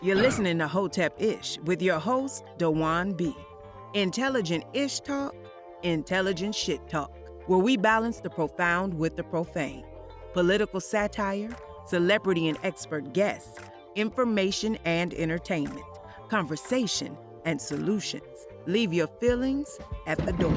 You're listening to Hotepish with your host, Dwan B. Intelligent ish talk, intelligent shit talk, where we balance the profound with the profane. Political satire, celebrity and expert guests, information and entertainment, conversation and solutions. Leave your feelings at the door.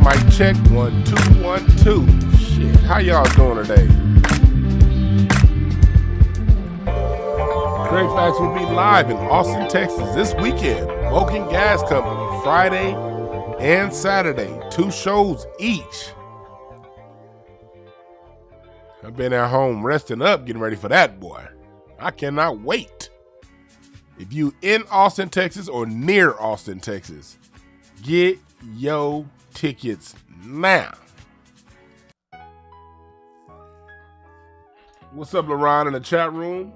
Mic check 1 2 1 2. Shit, how y'all doing today? Craig Facts will be live in Austin, Texas this weekend. Vulcan Gas Company, Friday and Saturday, 2 shows each. I've been at home resting up, getting ready for that, boy. I cannot wait. If you in Austin, Texas or near Austin, Texas, get your tickets now. What's up, LaRon, in the chat room?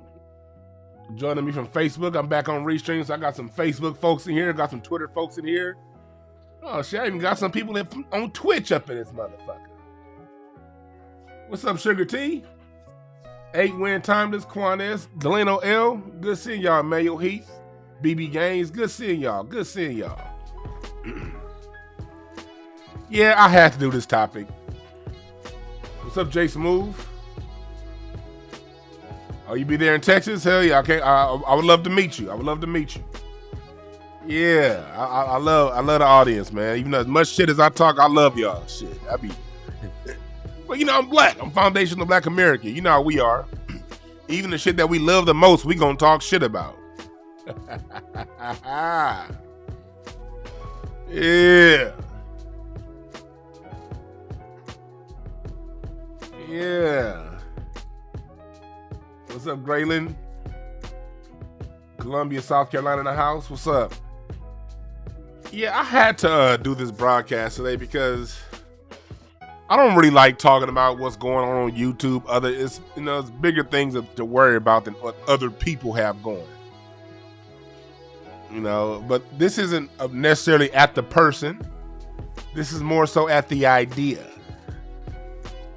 Joining me from Facebook. I'm back on Restream, so I got some Facebook folks in here, got some Twitter folks in here. Oh shit, I even got some people on Twitch up in this motherfucker. What's up, Sugar T? 8-Win Timeless, Quanez, Delano L. Good seeing y'all, Mayo Heath, BB Gaines. Good seeing y'all. Good seeing y'all. Yeah, I had to do this topic. What's up, Jay Smooth? Oh, you be there in Texas? Hell yeah. Okay, I would love to meet you. I would love to meet you. Yeah, I love the audience, man. Even as much shit as I talk, I love y'all. Shit, I be. Well, you know, I'm black. I'm foundational Black American. You know how we are. Even the shit that we love the most, we gonna talk shit about. Yeah. Yeah. What's up, Graylin? Columbia, South Carolina in the house. What's up? Yeah, I had to do this broadcast today because I don't really like talking about what's going on YouTube. It's bigger things to worry about than what other people have going. But this isn't necessarily at the person. This is more so at the idea.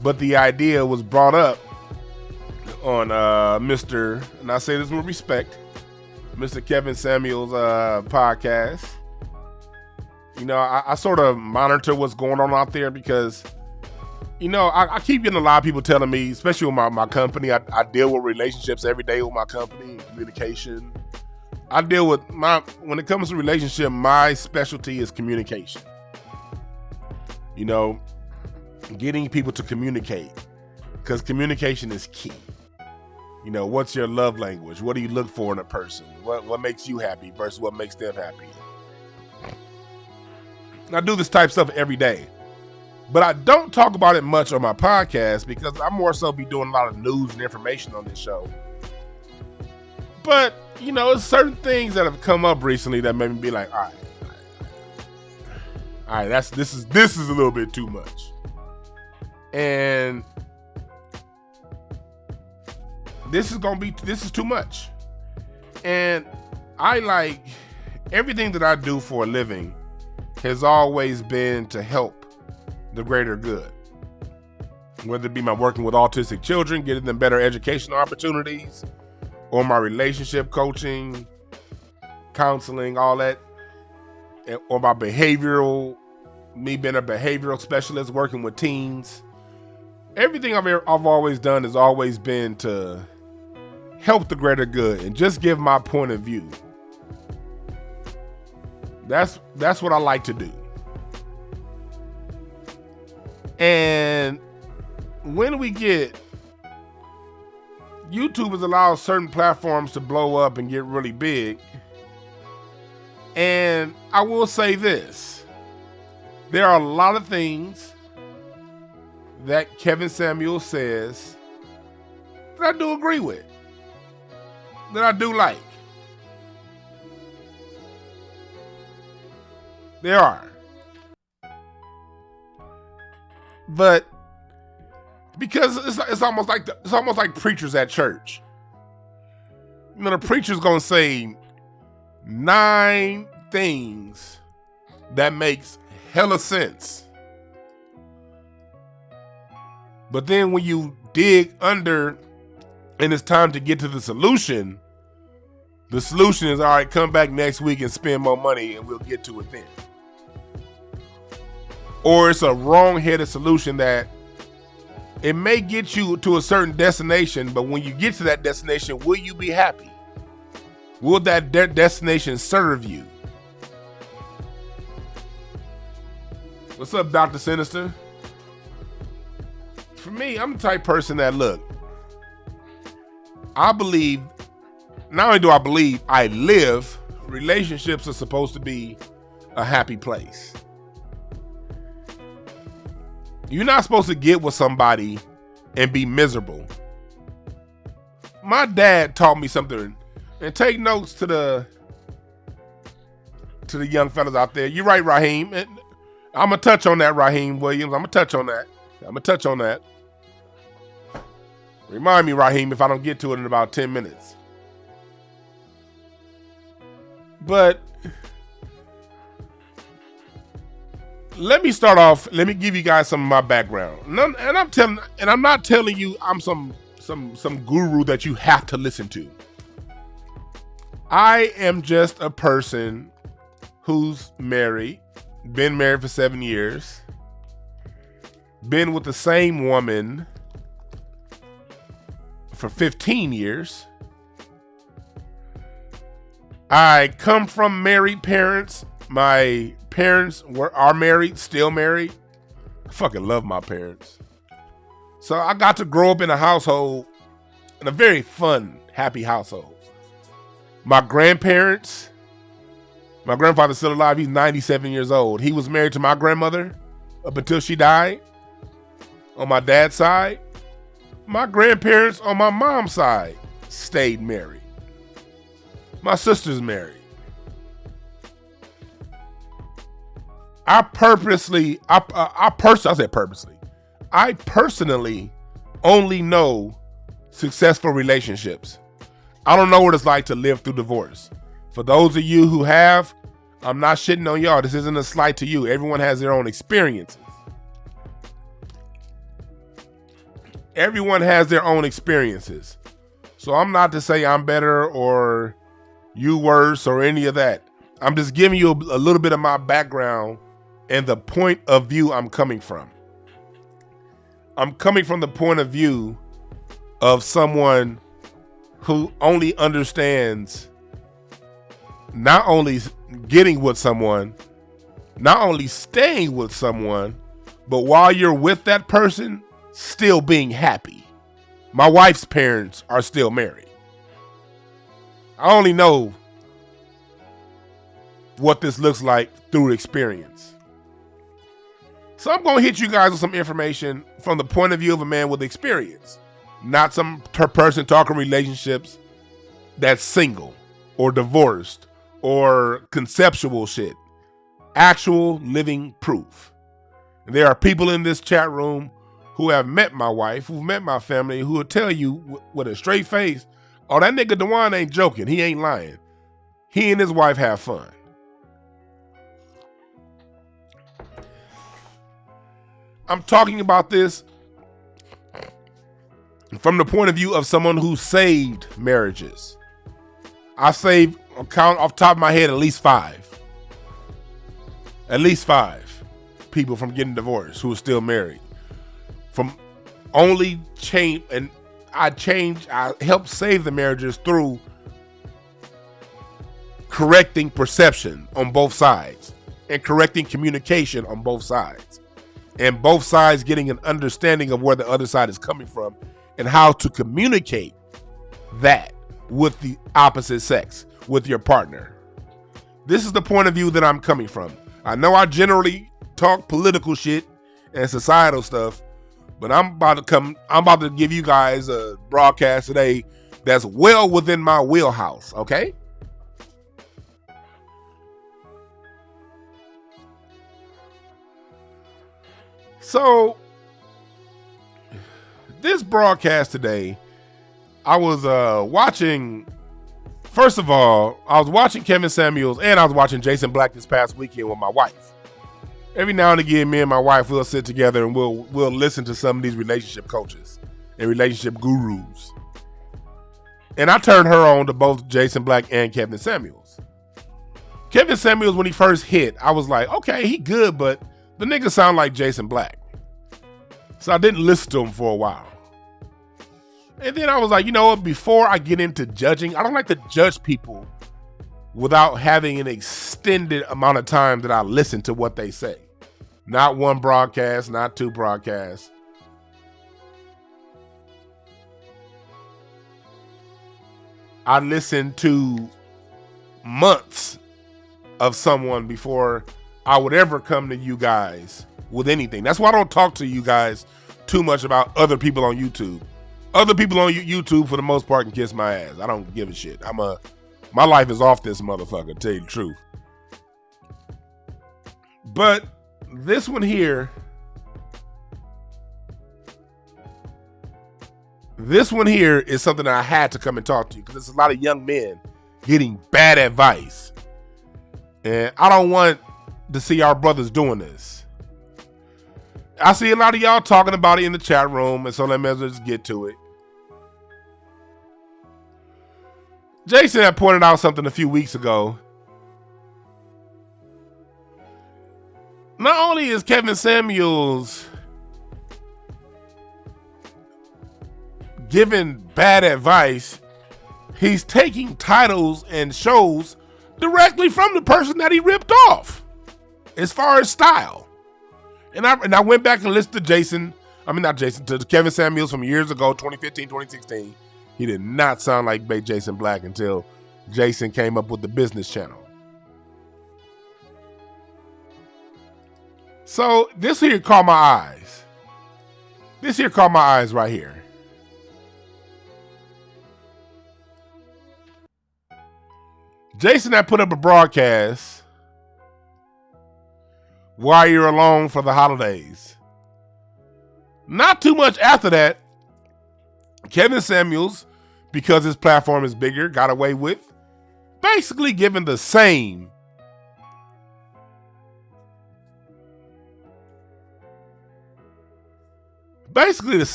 But the idea was brought up on Mr., and I say this with respect, Mr. Kevin Samuel's podcast. I sort of monitor what's going on out there because, I keep getting a lot of people telling me, especially with my company, I deal with relationships every day with my company, communication. When it comes to relationship, my specialty is communication. Getting people to communicate, because communication is key. What's your love language? What do you look for in a person? What makes you happy versus what makes them happy? I do this type of stuff every day, but I don't talk about it much on my podcast because I more so be doing a lot of news and information on this show. But, it's certain things that have come up recently that made me be like, all right, this is a little bit too much. And this is too much. And everything that I do for a living has always been to help the greater good. Whether it be my working with autistic children, getting them better educational opportunities, or my relationship coaching, counseling, all that, or my me being a behavioral specialist working with teens. Everything I've always done has always been to help the greater good and just give my point of view. That's what I like to do. And when YouTube has allowed certain platforms to blow up and get really big. And I will say this. There are a lot of things that Kevin Samuel says that I do agree with, that I do like. There are. But because it's almost like preachers at church. The preacher's gonna say 9 things that makes hella sense. But then when you dig under and it's time to get to the solution is, all right, come back next week and spend more money and we'll get to it then. Or it's a wrong-headed solution that it may get you to a certain destination, but when you get to that destination, will you be happy? Will that destination serve you? What's up, Dr. Sinister? For me, I'm the type of person that, look, I believe, not only do I believe, I live, relationships are supposed to be a happy place. You're not supposed to get with somebody and be miserable. My dad taught me something, and take notes to the young fellas out there. You're right, Raheem. And I'm going to touch on that, Raheem Williams. I'm going to touch on that. Remind me, Raheem, if I don't get to it in about 10 minutes. But let me start off. Let me give you guys some of my background. And I'm not telling you I'm some guru that you have to listen to. I am just a person who's married, been married for 7 years, been with the same woman for 15 years. I come from married parents. My parents are married, still married. I fucking love my parents. So I got to grow up in a household, in a very fun, happy household. My grandparents, my grandfather's still alive. He's 97 years old. He was married to my grandmother up until she died. On my dad's side, my grandparents on my mom's side stayed married. My sister's married. I personally only know successful relationships. I don't know what it's like to live through divorce. For those of you who have, I'm not shitting on y'all. This isn't a slight to you. Everyone has their own experiences. Everyone has their own experiences. So I'm not to say I'm better or you worse or any of that. I'm just giving you a little bit of my background and the point of view I'm coming from. I'm coming from the point of view of someone who only understands not only getting with someone, not only staying with someone, but while you're with that person, still being happy. My wife's parents are still married. I only know what this looks like through experience. So I'm going to hit you guys with some information from the point of view of a man with experience, not some person talking relationships that's single or divorced or conceptual shit. Actual living proof. And there are people in this chat room who have met my wife, who've met my family, who will tell you with a straight face, oh, that nigga Dwann ain't joking. He ain't lying. He and his wife have fun. I'm talking about this from the point of view of someone who saved marriages. I saved, count off the top of my head, at least five people from getting divorced who are still married. From only change, and I helped save the marriages through correcting perception on both sides and correcting communication on both sides. And both sides getting an understanding of where the other side is coming from and how to communicate that with the opposite sex, with your partner. This is the point of view that I'm coming from. I know I generally talk political shit and societal stuff, but I'm about to give you guys a broadcast today that's well within my wheelhouse, okay? So, this broadcast today, I was watching, first of all, I was watching Kevin Samuels and I was watching Jason Black this past weekend with my wife. Every now and again, me and my wife will sit together and we'll listen to some of these relationship coaches and relationship gurus. And I turned her on to both Jason Black and Kevin Samuels. Kevin Samuels, when he first hit, I was like, okay, he good, but the nigga sound like Jason Black. So I didn't listen to him for a while. And then I was like, you know what, before I get into judging, I don't like to judge people without having an extended amount of time that I listen to what they say. Not one broadcast, not two broadcasts. I listened to months of someone before I would ever come to you guys with anything. That's why I don't talk to you guys too much about other people on YouTube. Other people on YouTube, for the most part, can kiss my ass. I don't give a shit. My life is off this motherfucker, to tell you the truth. But this one here, is something that I had to come and talk to you, because there's a lot of young men getting bad advice. And I don't want to see our brothers doing this. I see a lot of y'all talking about it in the chat room, and so let me just get to it. Jason had pointed out something a few weeks ago. Not only is Kevin Samuels giving bad advice, he's taking titles and shows directly from the person that he ripped off as far as style. And I went back and listened to Kevin Samuels from years ago, 2015, 2016. He did not sound like Jason Black until Jason came up with the business channel. So this here caught my eyes. This here caught my eyes right here. Jason had put up a broadcast while you're alone for the holidays. Not too much after that, Kevin Samuels, because his platform is bigger, got away with basically giving the same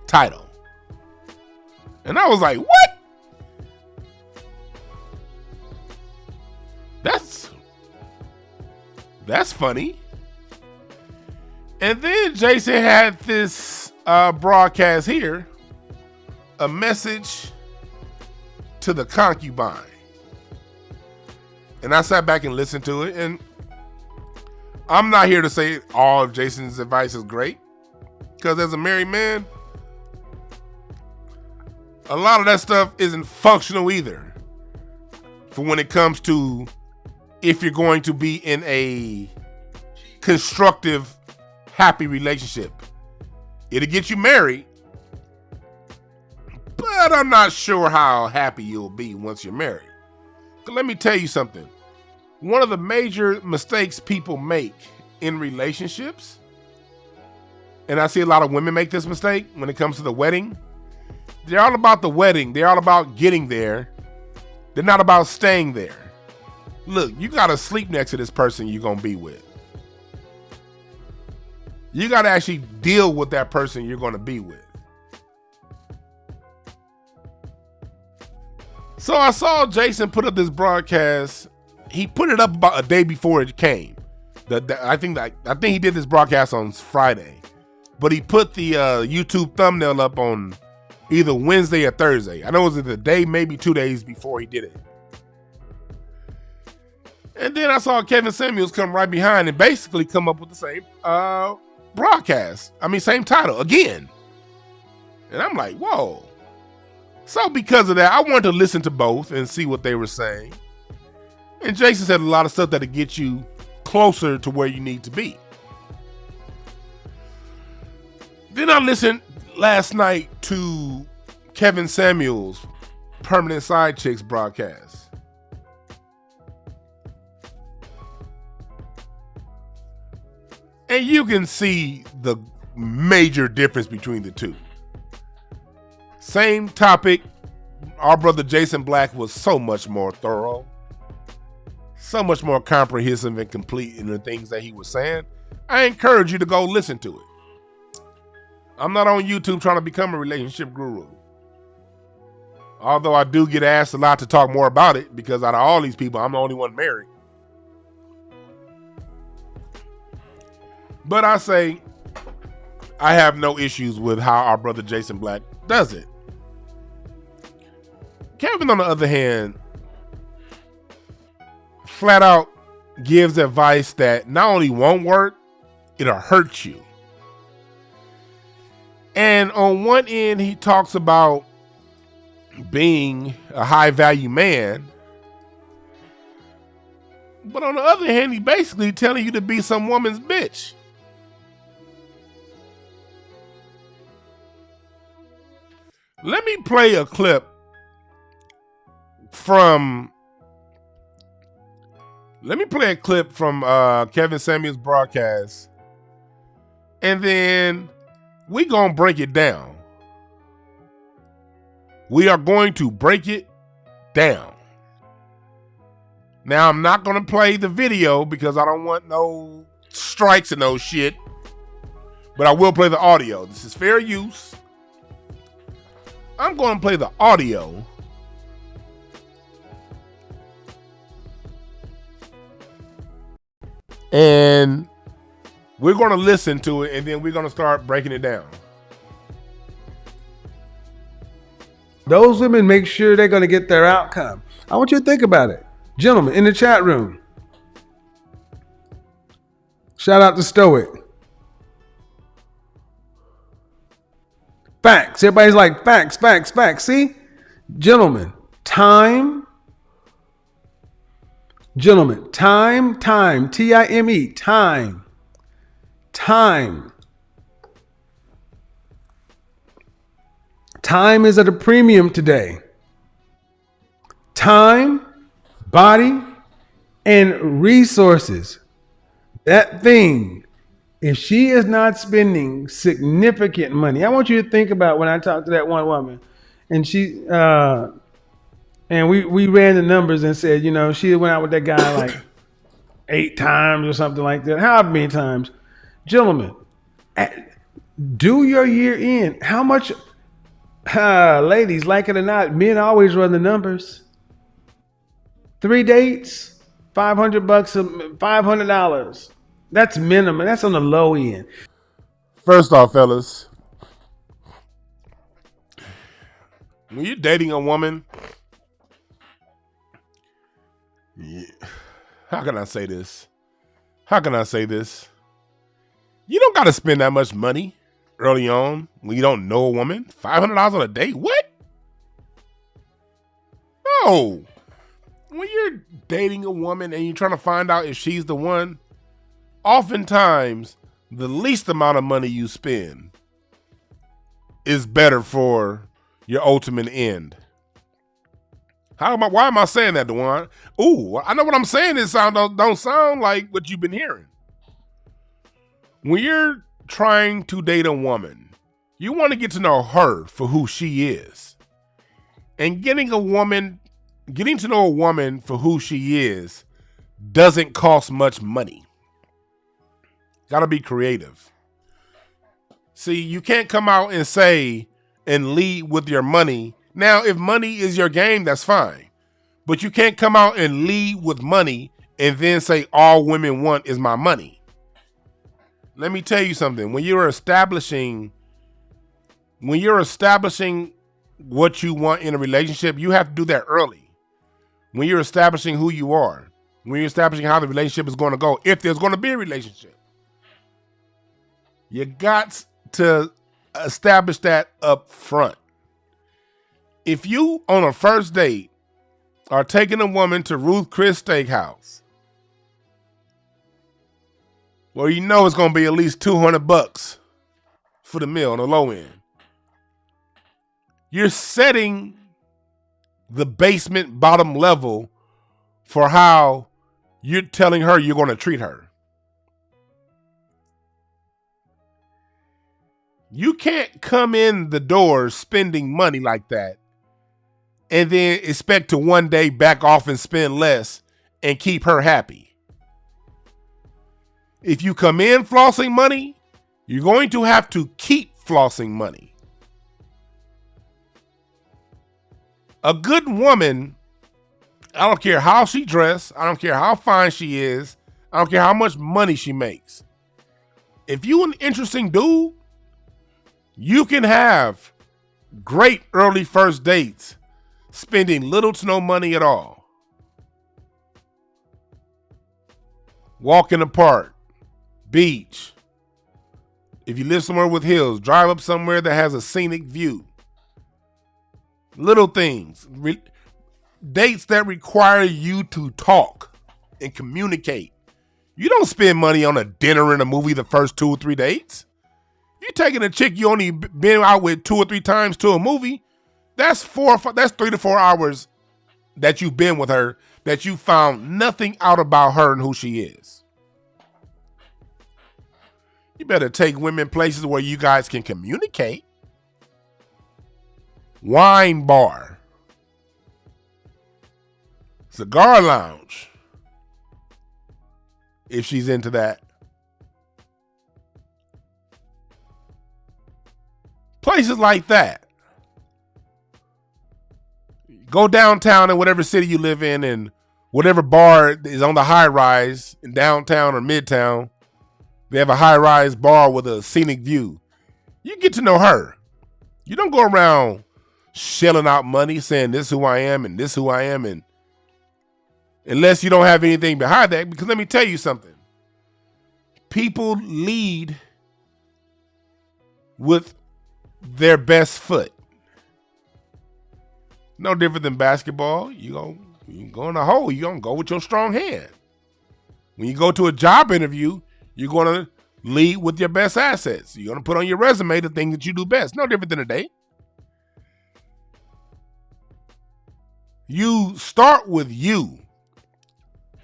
title. And I was like, what? that's funny. And then Jason had this broadcast here, a message to the concubine. And I sat back and listened to it, and I'm not here to say all of Jason's advice is great, because as a married man, a lot of that stuff isn't functional either for when it comes to if you're going to be in a constructive, happy relationship. It'll get you married, but I'm not sure how happy you'll be once you're married. But let me tell you something. One of the major mistakes people make in relationships, and I see a lot of women make this mistake when it comes to the wedding, they're all about the wedding. They're all about getting there. They're not about staying there. Look, you got to sleep next to this person you're going to be with. You got to actually deal with that person you're going to be with. So I saw Jason put up this broadcast. He put it up about a day before it came. I think he did this broadcast on Friday, but he put the YouTube thumbnail up on either Wednesday or Thursday. I know it was the day, maybe 2 days before he did it. And then I saw Kevin Samuels come right behind and basically come up with the same broadcast. I mean, same title again. And I'm like, whoa. So because of that, I wanted to listen to both and see what they were saying. And Jason said a lot of stuff that'll get you closer to where you need to be. Then I listened last night to Kevin Samuels' Permanent Side Chicks broadcast. And you can see the major difference between the two. Same topic. Our brother Jason Black was so much more thorough, so much more comprehensive and complete in the things that he was saying. I encourage you to go listen to it. I'm not on YouTube trying to become a relationship guru. Although I do get asked a lot to talk more about it, because out of all these people, I'm the only one married. But I say, I have no issues with how our brother Jason Black does it. Kevin, on the other hand, flat out gives advice that not only won't work, it'll hurt you. And on one end, he talks about being a high value man. But on the other hand, he basically telling you to be some woman's bitch. Let me play a clip from Kevin Samuels' broadcast, and then we gonna break it down. We are going to break it down. Now, I'm not gonna play the video because I don't want no strikes and no shit, but I will play the audio. This is fair use. I'm gonna play the audio. And we're going to listen to it, and then we're going to start breaking it down. Those women make sure they're going to get their outcome. I want you to think about it. Gentlemen, in the chat room. Shout out to Stoic. Facts. Everybody's like, facts, facts, facts. See? Gentlemen, time. Gentlemen, time, T-I-M-E, time. Time is at a premium today. Time, body, and resources. That thing, if she is not spending significant money, I want you to think about when I talked to that one woman, and she, and we ran the numbers and said, you know, she went out with that guy like 8 times or something like that. However many times. Gentlemen, do your year end. How much, ladies, like it or not, men always run the numbers. 3 dates, $500, $500. That's minimum. That's on the low end. First off, fellas, when you're dating a woman, how can I say this? You don't got to spend that much money early on when you don't know a woman. $500 on a date? What? No. When you're dating a woman and you're trying to find out if she's the one, oftentimes the least amount of money you spend is better for your ultimate end. Why am I saying that, Dwan? Ooh, I know what I'm saying. It don't sound like what you've been hearing. When you're trying to date a woman, you want to get to know her for who she is. And getting to know a woman for who she is doesn't cost much money. Gotta be creative. See, you can't come out and say and lead with your money. Now, if money is your game, that's fine. But you can't come out and lead with money and then say all women want is my money. Let me tell you something. When you're establishing what you want in a relationship, you have to do that early. When you're establishing who you are, when you're establishing how the relationship is going to go, if there's going to be a relationship, you got to establish that up front. If you, on a first date, are taking a woman to Ruth Chris Steakhouse, well, you know it's going to be at least $200 for the meal on the low end. You're setting the basement bottom level for how you're telling her you're going to treat her. You can't come in the door spending money like that and then expect to one day back off and spend less and keep her happy. If you come in flossing money, you're going to have to keep flossing money. A good woman, I don't care how she dressed, I don't care how fine she is, I don't care how much money she makes. If you an interesting dude, you can have great early first dates spending little to no money at all. Walk in the park, beach. If you live somewhere with hills, drive up somewhere that has a scenic view. Little things. Dates that require you to talk and communicate. You don't spend money on a dinner and a movie the first 2 or 3 dates. You're taking a chick you only been out with 2 or 3 times to a movie. That's 3 to 4 hours that you've been with her that you found nothing out about her and who she is. You better take women places where you guys can communicate. Wine bar. Cigar lounge. If she's into that. Places like that. Go downtown in whatever city you live in and whatever bar is on the high rise in downtown or midtown. They have a high rise bar with a scenic view. You get to know her. You don't go around shelling out money saying this is who I am and this is who I am, and unless you don't have anything behind that, because let me tell you something. People lead with their best foot. No different than basketball. You go in the hole, you're going to go with your strong hand. When you go to a job interview, you're going to lead with your best assets. You're going to put on your resume the things that you do best. No different than a date. You start with you.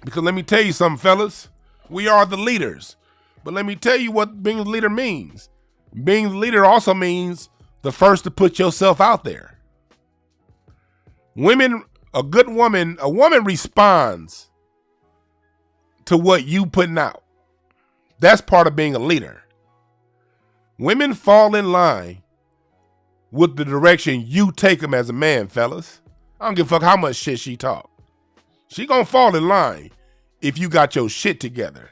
Because let me tell you something, fellas. We are the leaders. But let me tell you what being a leader means. Being the leader also means the first to put yourself out there. A woman responds to what you putting out. That's part of being a leader. Women fall in line with the direction you take them as a man, fellas. I don't give a fuck how much shit she talk. She gonna fall in line. if you got your shit together.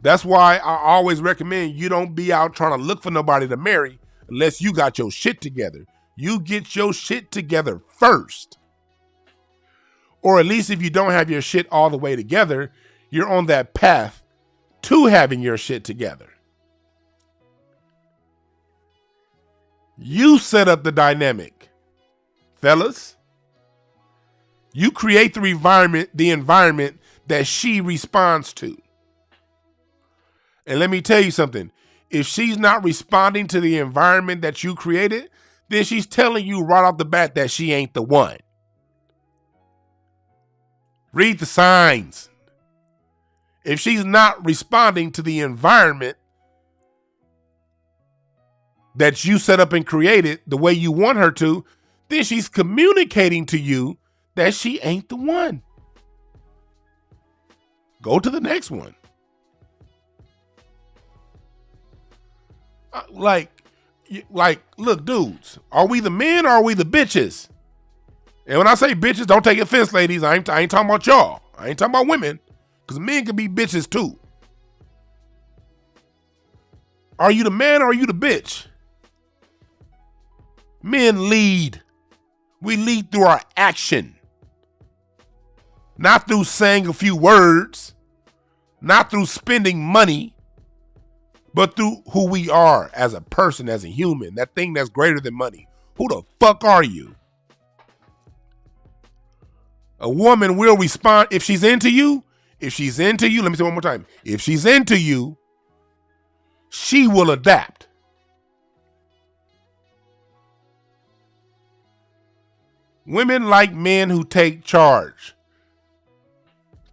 That's why I always recommend you don't be out trying to look for nobody to marry unless you got your shit together. You get your shit together first. Or at least if you don't have your shit all the way together, you're on that path to having your shit together. You set up the dynamic, fellas. You create the environment that she responds to. And let me tell you something. If she's not responding to the environment that you created, then she's telling you right off the bat that she ain't the one. Read the signs. If she's not responding to the environment that you set up and created the way you want her to, then she's communicating to you that she ain't the one. Go to the next one. Like, look, dudes, are we the men or are we the bitches? And when I say bitches, don't take offense, ladies. I ain't talking about y'all. I ain't talking about women, because men can be bitches too. Are you the man or are you the bitch? Men lead. We lead through our action. Not through saying a few words. Not through spending money. But through who we are as a person, as a human. That thing that's greater than money. Who the fuck are you? A woman will respond if she's into you. If she's into you, let me say it one more time. If she's into you, she will adapt. Women like men who take charge.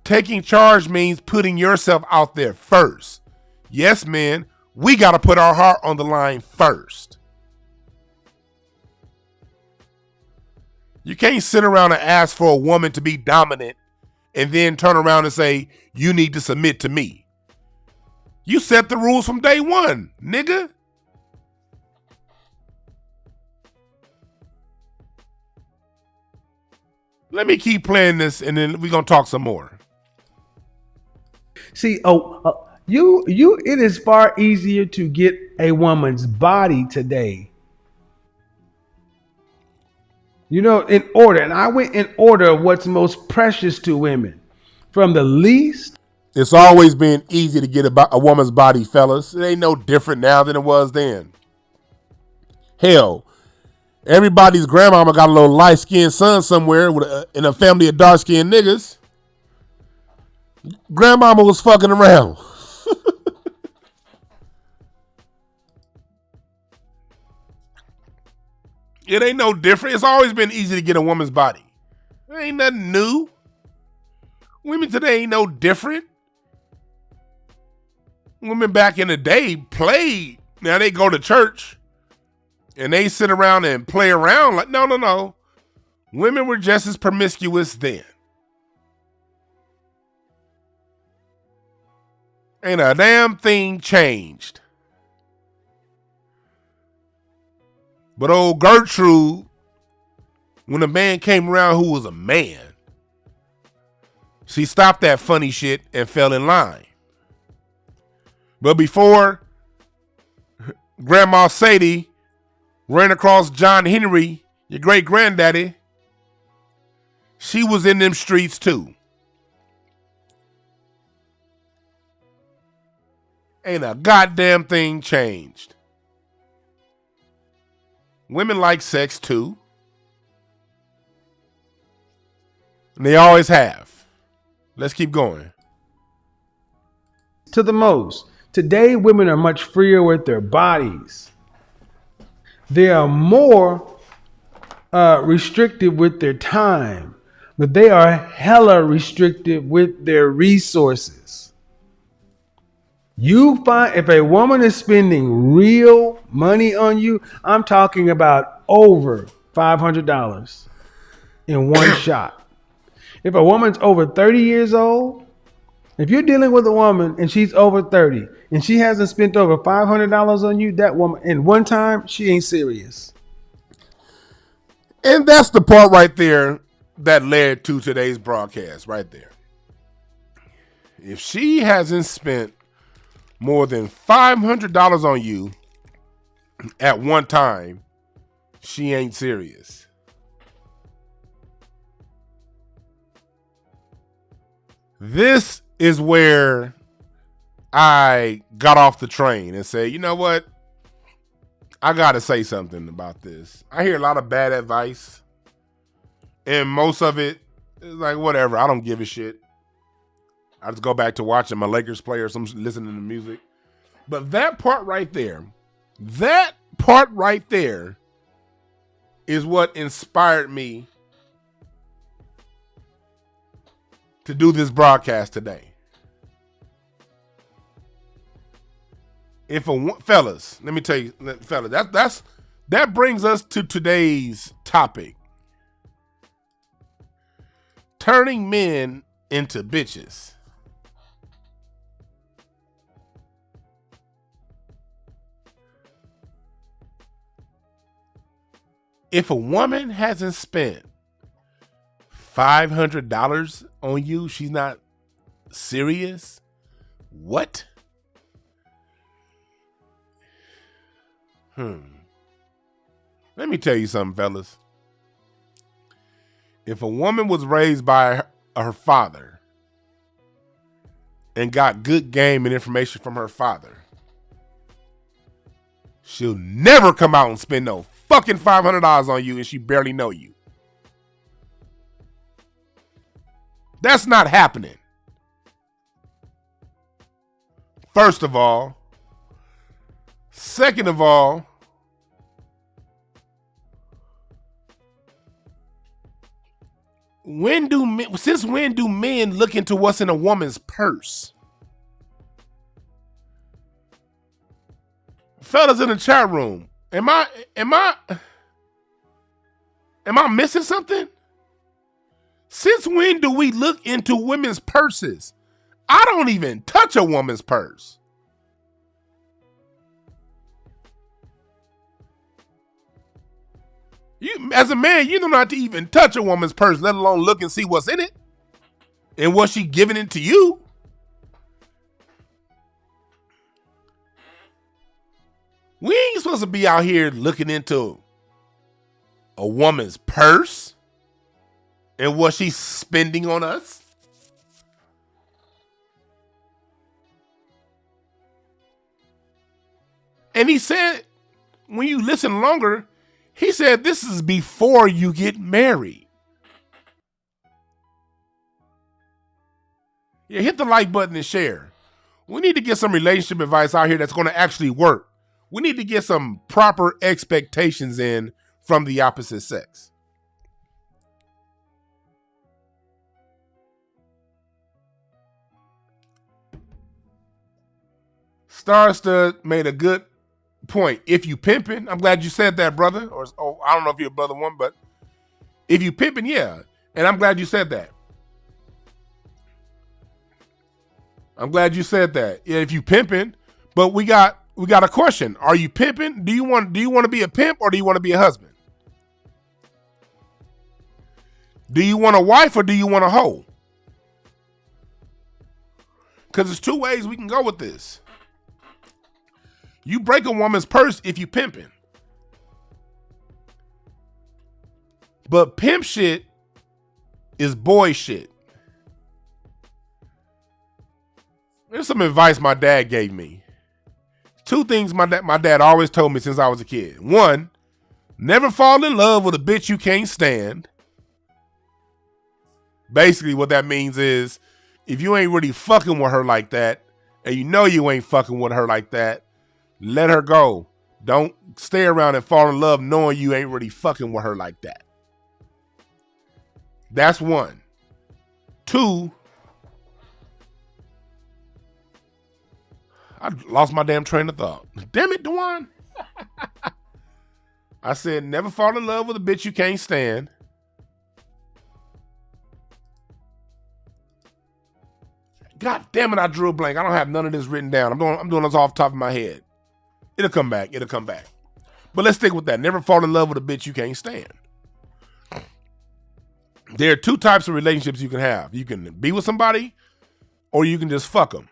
Taking charge means putting yourself out there first. Yes, men, we got to put our heart on the line first. You can't sit around and ask for a woman to be dominant and then turn around and say, you need to submit to me. You set the rules from day one, nigga. Let me keep playing this and then we're going to talk some more. See, it is far easier to get a woman's body today. In order, and I went in order of what's most precious to women. From the least. It's always been easy to get a woman's body, fellas. It ain't no different now than it was then. Hell, everybody's grandmama got a little light-skinned son somewhere in a family of dark-skinned niggas. Grandmama was fucking around. It ain't no different. It's always been easy to get a woman's body. It ain't nothing new. Women today ain't no different. Women back in the day played. Now they go to church and they sit around and play around. Like, no. Women were just as promiscuous then. Ain't a damn thing changed. But old Gertrude, when a man came around who was a man, she stopped that funny shit and fell in line. But before Grandma Sadie ran across John Henry, your great granddaddy, she was in them streets too. Ain't a goddamn thing changed. Women like sex too. And they always have. Let's keep going. To the most. Today, women are much freer with their bodies. They are more restricted with their time, but they are hella restricted with their resources. You find if a woman is spending real money on you, I'm talking about over $500 in one shot. If a woman's over 30 years old, if you're dealing with a woman and she's over 30 and she hasn't spent over $500 on you, that woman in one time, she ain't serious. And that's the part right there that led to today's broadcast right there. If she hasn't spent more than $500 on you at one time, she ain't serious. This is where I got off the train and said, you know what? I got to say something about this. I hear a lot of bad advice, and most of it is like, whatever. I don't give a shit. I just go back to watching my Lakers play or some listening to music. But that part right there is what inspired me to do this broadcast today. Fellas, let me tell you, fellas, that brings us to today's topic. Turning men into bitches. If a woman hasn't spent $500 on you, she's not serious? What? Let me tell you something, fellas. If a woman was raised by her father and got good game and information from her father, she'll never come out and spend no fucking $500 on you and she barely know you. That's not happening. First of all. Second of all, since when do men look into what's in a woman's purse? Fellas in the chat room, am I missing something? Since when do we look into women's purses? I don't even touch a woman's purse. As a man, you don't have to even touch a woman's purse, let alone look and see what's in it and what she giving it to you. We ain't supposed to be out here looking into a woman's purse and what she's spending on us. And he said, when you listen longer, he said this is before you get married. Yeah, hit the like button and share. We need to get some relationship advice out here that's going to actually work. We need to get some proper expectations in from the opposite sex. Star Stud made a good point. If you pimping, I'm glad you said that, brother. Or I don't know if you're a brother one, but if you pimping, yeah. And I'm glad you said that. I'm glad you said that. Yeah, if you pimping, but we got a question. Are you pimping? Do you want to be a pimp or do you want to be a husband? Do you want a wife or do you want a hoe? Because there's two ways we can go with this. You break a woman's purse if you pimping. But pimp shit is boy shit. There's some advice my dad gave me. Two things my dad always told me since I was a kid. One, never fall in love with a bitch you can't stand. Basically what that means is if you ain't really fucking with her like that, and you know you ain't fucking with her like that, let her go. Don't stay around and fall in love knowing you ain't really fucking with her like that. That's one. Two, I lost my damn train of thought. Damn it, Dwan. I said never fall in love with a bitch you can't stand. God damn it, I drew a blank. I don't have none of this written down. I'm doing this off the top of my head. It'll come back. But let's stick with that. Never fall in love with a bitch you can't stand. There are two types of relationships you can have. You can be with somebody or you can just fuck them.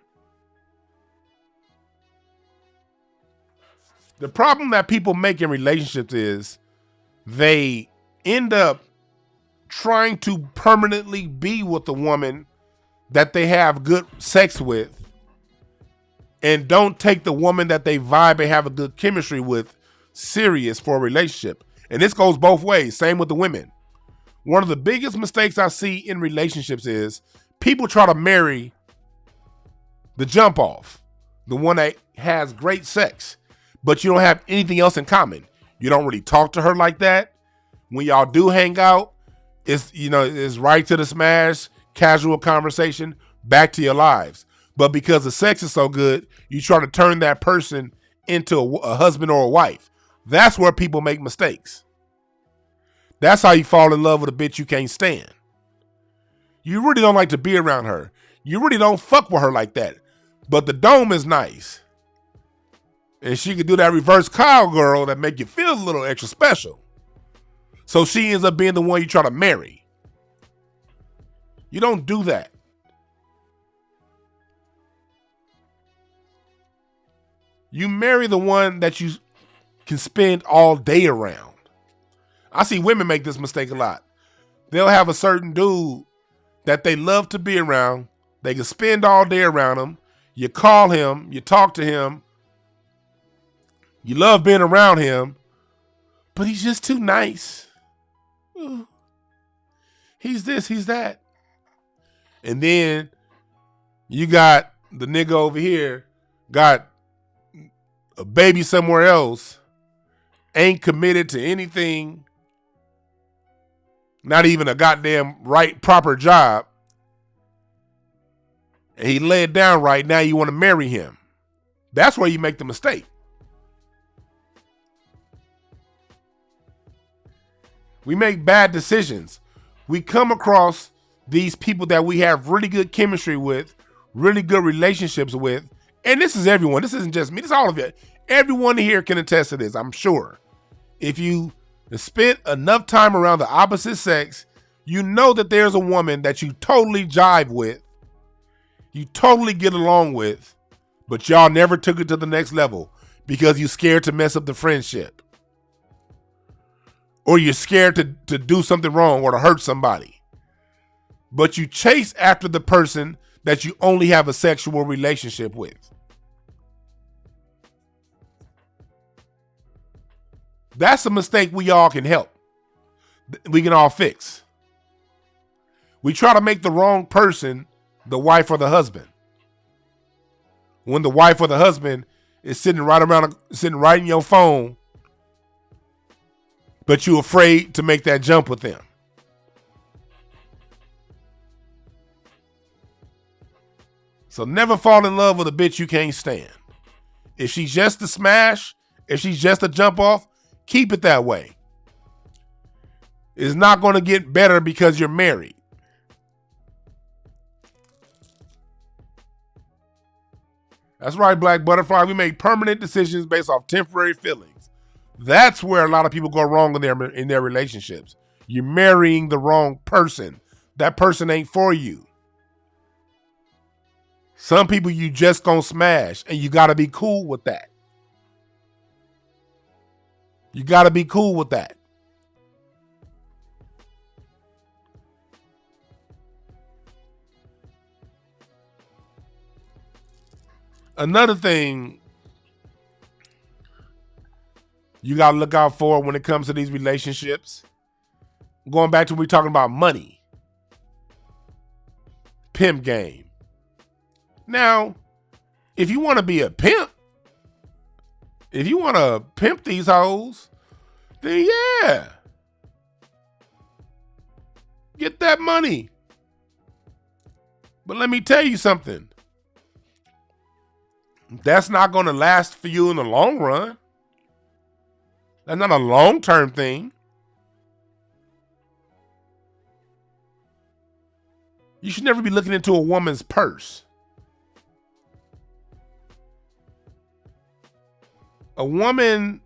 The problem that people make in relationships is they end up trying to permanently be with the woman that they have good sex with and don't take the woman that they vibe and have a good chemistry with serious for a relationship. And this goes both ways. Same with the women. One of the biggest mistakes I see in relationships is people try to marry the jump off, the one that has great sex, but you don't have anything else in common. You don't really talk to her like that. When y'all do hang out, it's right to the smash, casual conversation, back to your lives. But because the sex is so good, you try to turn that person into a husband or a wife. That's where people make mistakes. That's how you fall in love with a bitch you can't stand. You really don't like to be around her. You really don't fuck with her like that. But the dome is nice. And she can do that reverse cowgirl that make you feel a little extra special. So she ends up being the one you try to marry. You don't do that. You marry the one that you can spend all day around. I see women make this mistake a lot. They'll have a certain dude that they love to be around. They can spend all day around him. You call him, you talk to him. You love being around him, but he's just too nice. He's this, he's that. And then you got the nigga over here, got a baby somewhere else, ain't committed to anything, not even a goddamn proper job. And he laid down right now, you want to marry him. That's where you make the mistake. We make bad decisions. We come across these people that we have really good chemistry with, really good relationships with. And this is everyone. This isn't just me. This is all of you. Everyone here can attest to this, I'm sure. If you spent enough time around the opposite sex, you know that there's a woman that you totally jive with, you totally get along with, but y'all never took it to the next level because you're scared to mess up the friendship. Or you're scared to do something wrong or to hurt somebody. But you chase after the person that you only have a sexual relationship with. That's a mistake we all can help. We can all fix. We try to make the wrong person the wife or the husband. When the wife or the husband is sitting right in your phone, but you're afraid to make that jump with them. So never fall in love with a bitch you can't stand. If she's just a smash, if she's just a jump off, keep it that way. It's not going to get better because you're married. That's right, Black Butterfly. We make permanent decisions based off temporary feelings. That's where a lot of people go wrong in their relationships. You're marrying the wrong person. That person ain't for you. Some people you just gonna smash, and you gotta be cool with that. You gotta be cool with that. Another thing you got to look out for when it comes to these relationships, going back to when we're talking about money, pimp game. Now, if you want to be a pimp, if you want to pimp these hoes, then yeah, get that money. But let me tell you something. That's not going to last for you in the long run. That's not a long-term thing. You should never be looking into a woman's purse. A woman,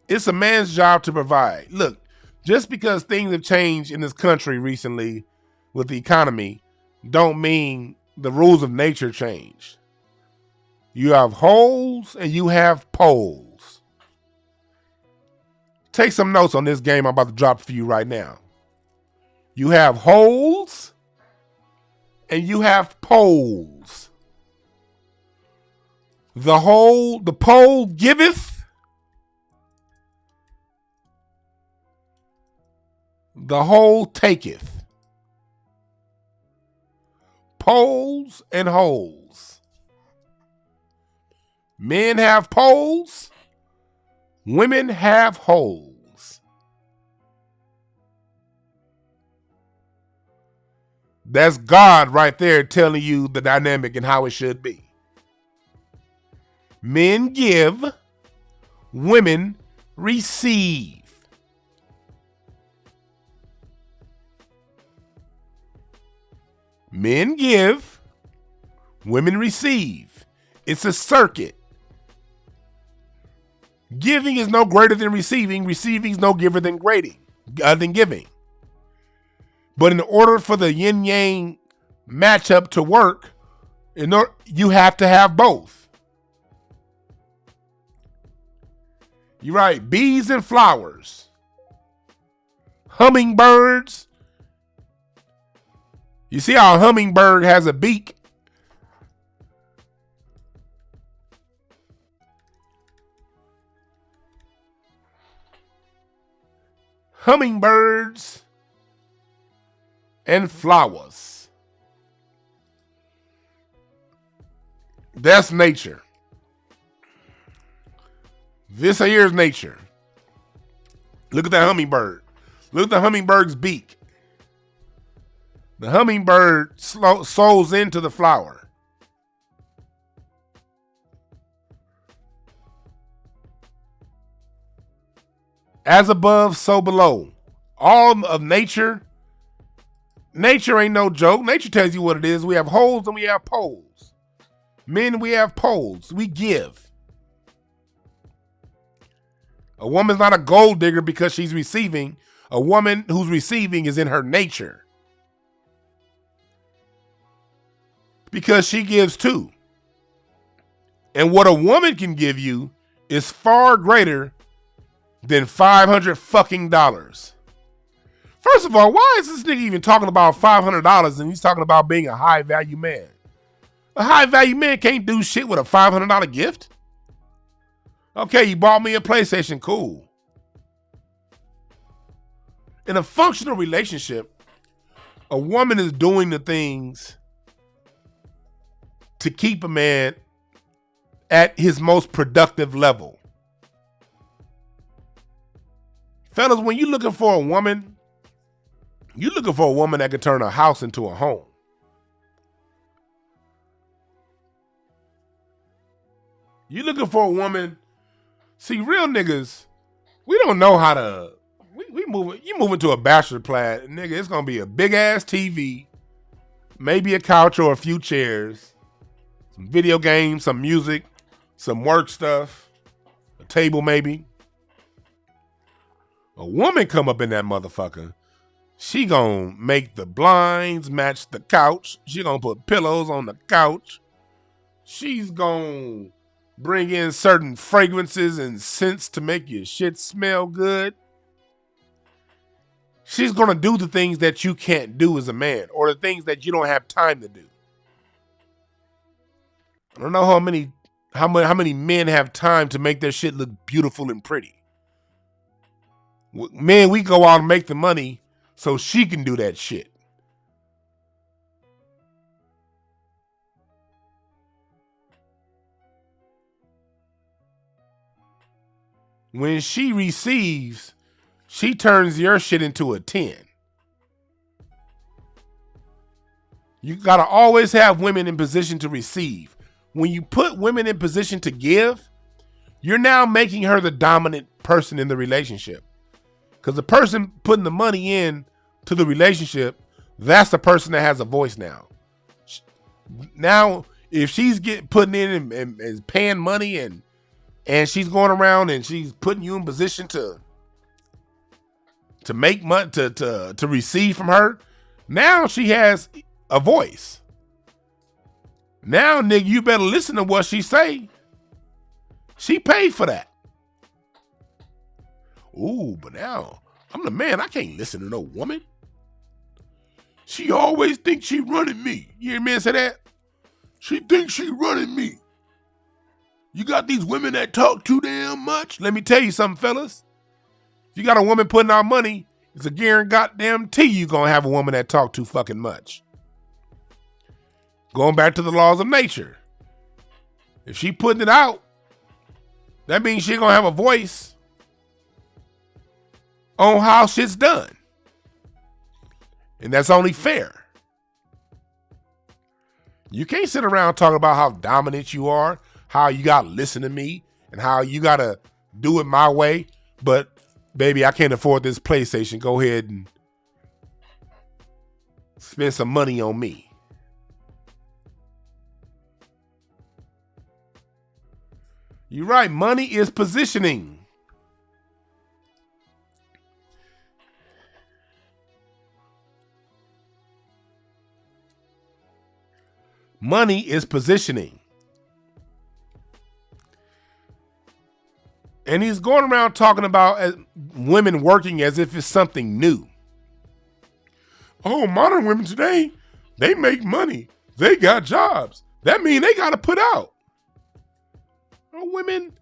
it's a man's job to provide. Look, just because things have changed in this country recently with the economy don't mean the rules of nature change. You have holes and you have poles. Take some notes on this game I'm about to drop for you right now. You have holes and you have poles. The pole giveth, the hole taketh. Poles and holes. Men have poles, women have holes. That's God right there telling you the dynamic and how it should be. Men give, women receive. Men give, women receive. It's a circuit. Giving is no greater than receiving. Receiving is no giver than giving. But in order for the yin yang matchup to work, you have to have both. You're right. Bees and flowers, hummingbirds. You see how a hummingbird has a beak? Hummingbirds and flowers. That's nature. This here is nature. Look at that hummingbird. Look at the hummingbird's beak. The hummingbird soars into the flower. As above, so below. All of nature. Nature ain't no joke. Nature tells you what it is. We have holes and we have poles. Men, we have poles. We give. A woman's not a gold digger because she's receiving. A woman who's receiving is in her nature. Because she gives too. And what a woman can give you is far greater than $500 fucking dollars. First of all, why is this nigga even talking about $500 and he's talking about being a high value man? A high value man can't do shit with a $500 gift. Okay, you bought me a PlayStation, cool. In a functional relationship, a woman is doing the things to keep a man at his most productive level. Fellas, when you're looking for a woman, you're looking for a woman that can turn a house into a home. You're looking for a woman. See, real niggas, we don't know how to. You move into a bachelor pad, nigga. It's gonna be a big ass TV, maybe a couch or a few chairs, some video games, some music, some work stuff, a table maybe. A woman come up in that motherfucker. She gonna make the blinds match the couch. She gonna put pillows on the couch. She's gonna bring in certain fragrances and scents to make your shit smell good. She's gonna do the things that you can't do as a man, or the things that you don't have time to do. I don't know how many men have time to make their shit look beautiful and pretty. Man, we go out and make the money so she can do that shit. When she receives, she turns your shit into a 10. You gotta always have women in position to receive. When you put women in position to give, you're now making her the dominant person in the relationship. Because the person putting the money in to the relationship, that's the person that has a voice now. Now, if she's putting in and paying money and she's going around and she's putting you in position to make money to receive from her, now she has a voice. Now, nigga, you better listen to what she say. She paid for that. Ooh, but now I'm the man. I can't listen to no woman. She always thinks she running me. You hear me say that? She thinks she running me. You got these women that talk too damn much. Let me tell you something, fellas. If you got a woman putting out money, it's a guarantee you gonna have a woman that talk too fucking much. Going back to the laws of nature. If she putting it out, that means she gonna have a voice on how shit's done. And that's only fair. You can't sit around talking about how dominant you are, how you gotta listen to me, and how you gotta do it my way. But baby, I can't afford this PlayStation. Go ahead and spend some money on me. You're right. Money is positioning. Money is positioning. And he's going around talking about women working as if it's something new. Oh, modern women today, they make money. They got jobs. That means they got to put out. Oh, women,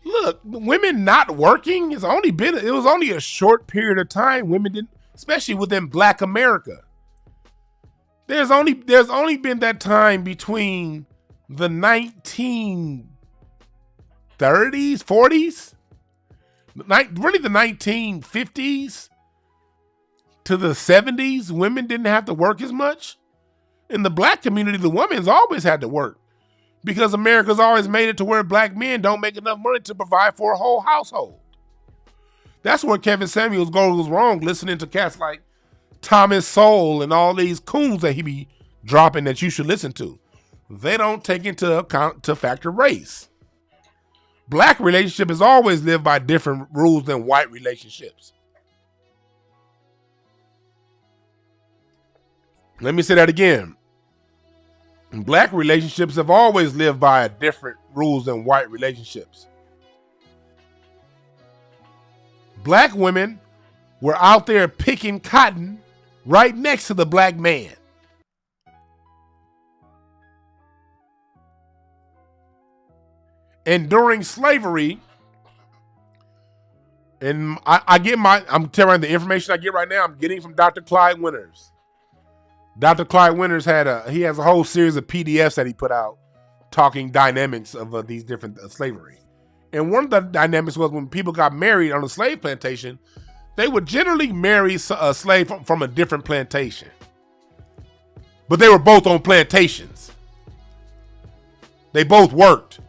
look, women not working it was only a short period of time. Women didn't, especially within Black America. There's only been that time between the 1930s, 40s, really the 1950s to the 70s. Women didn't have to work as much. In the Black community, the women's always had to work because America's always made it to where Black men don't make enough money to provide for a whole household. That's where Kevin Samuels goes wrong, listening to cats like Thomas Sowell and all these coons that he be dropping that you should listen to. They don't take into account to factor race. Black relationship has always lived by different rules than white relationships. Let me say that again. Black relationships have always lived by different rules than white relationships. Black women were out there picking cotton right next to the Black man. And during slavery, and I'm telling you the information I get right now, I'm getting from Dr. Clyde Winters. Dr. Clyde Winters he has a whole series of PDFs that he put out talking dynamics of these different slavery. And one of the dynamics was when people got married on a slave plantation, they would generally marry a slave from a different plantation. But they were both on plantations. They both worked.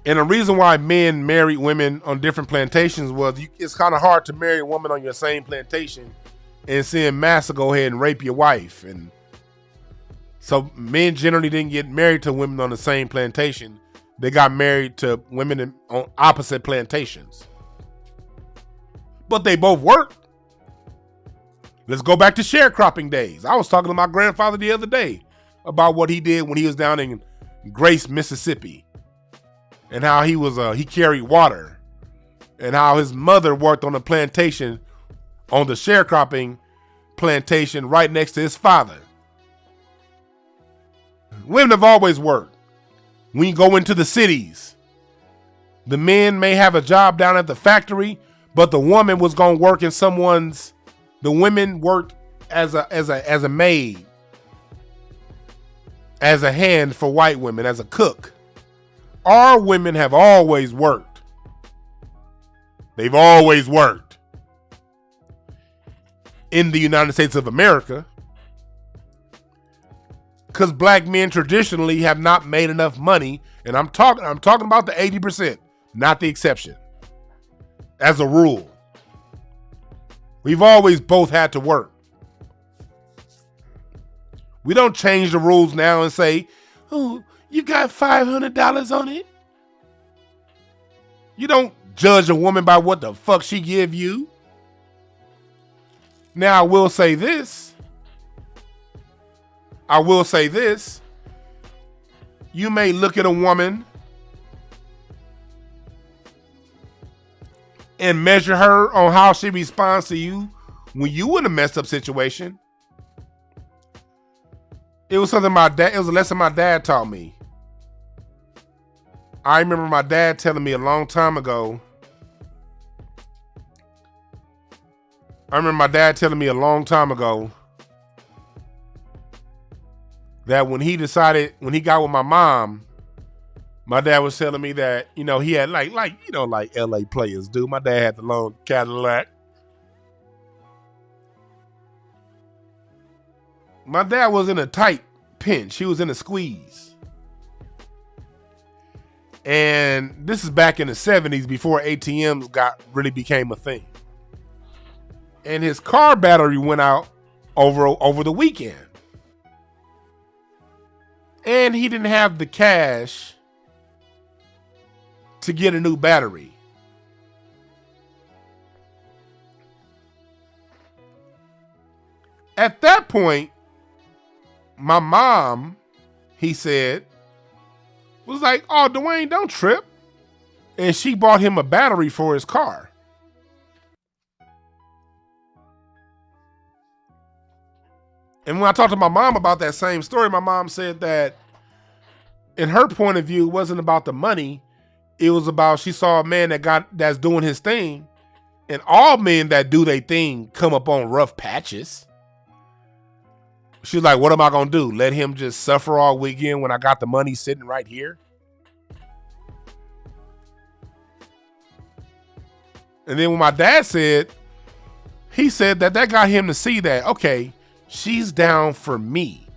And the reason why men married women on different plantations was it's kind of hard to marry a woman on your same plantation and send massa go ahead and rape your wife. And so men generally didn't get married to women on the same plantation. They got married to women on opposite plantations. But they both worked. Let's go back to sharecropping days. I was talking to my grandfather the other day about what he did when he was down in Grace, Mississippi. And how he carried water. And how his mother worked on a plantation, on the sharecropping plantation right next to his father. Women have always worked. When you go into the cities, the men may have a job down at the factory, but the woman was going to work in the women worked as a maid, as a hand for white women, as a cook. Our women have always worked. They've always worked. In the United States of America. Because Black men traditionally have not made enough money. And I'm talking about the 80%, not the exception. As a rule. We've always both had to work. We don't change the rules now and say, oh, you got $500 on it. You don't judge a woman by what the fuck she give you. Now, I will say this. You may look at a woman and measure her on how she responds to you when you in a messed up situation. It was something it was a lesson my dad taught me. I remember my dad telling me a long time ago. That when he got with my mom, my dad was telling me that, he had like LA players do. My dad had the long Cadillac. My dad was in a tight pinch. He was in a squeeze. And this is back in the 70s before ATMs really became a thing. And his car battery went out over the weekend. And he didn't have the cash to get a new battery. At that point, my mom, he said, was like, "Oh, Dwayne, don't trip." And she bought him a battery for his car. And when I talked to my mom about that same story, my mom said that in her point of view, it wasn't about the money. It was about, she saw a man that's doing his thing. And all men that do their thing come up on rough patches. She was like, what am I going to do? Let him just suffer all weekend when I got the money sitting right here? And then when my dad said, he said that got him to see that, okay, she's down for me.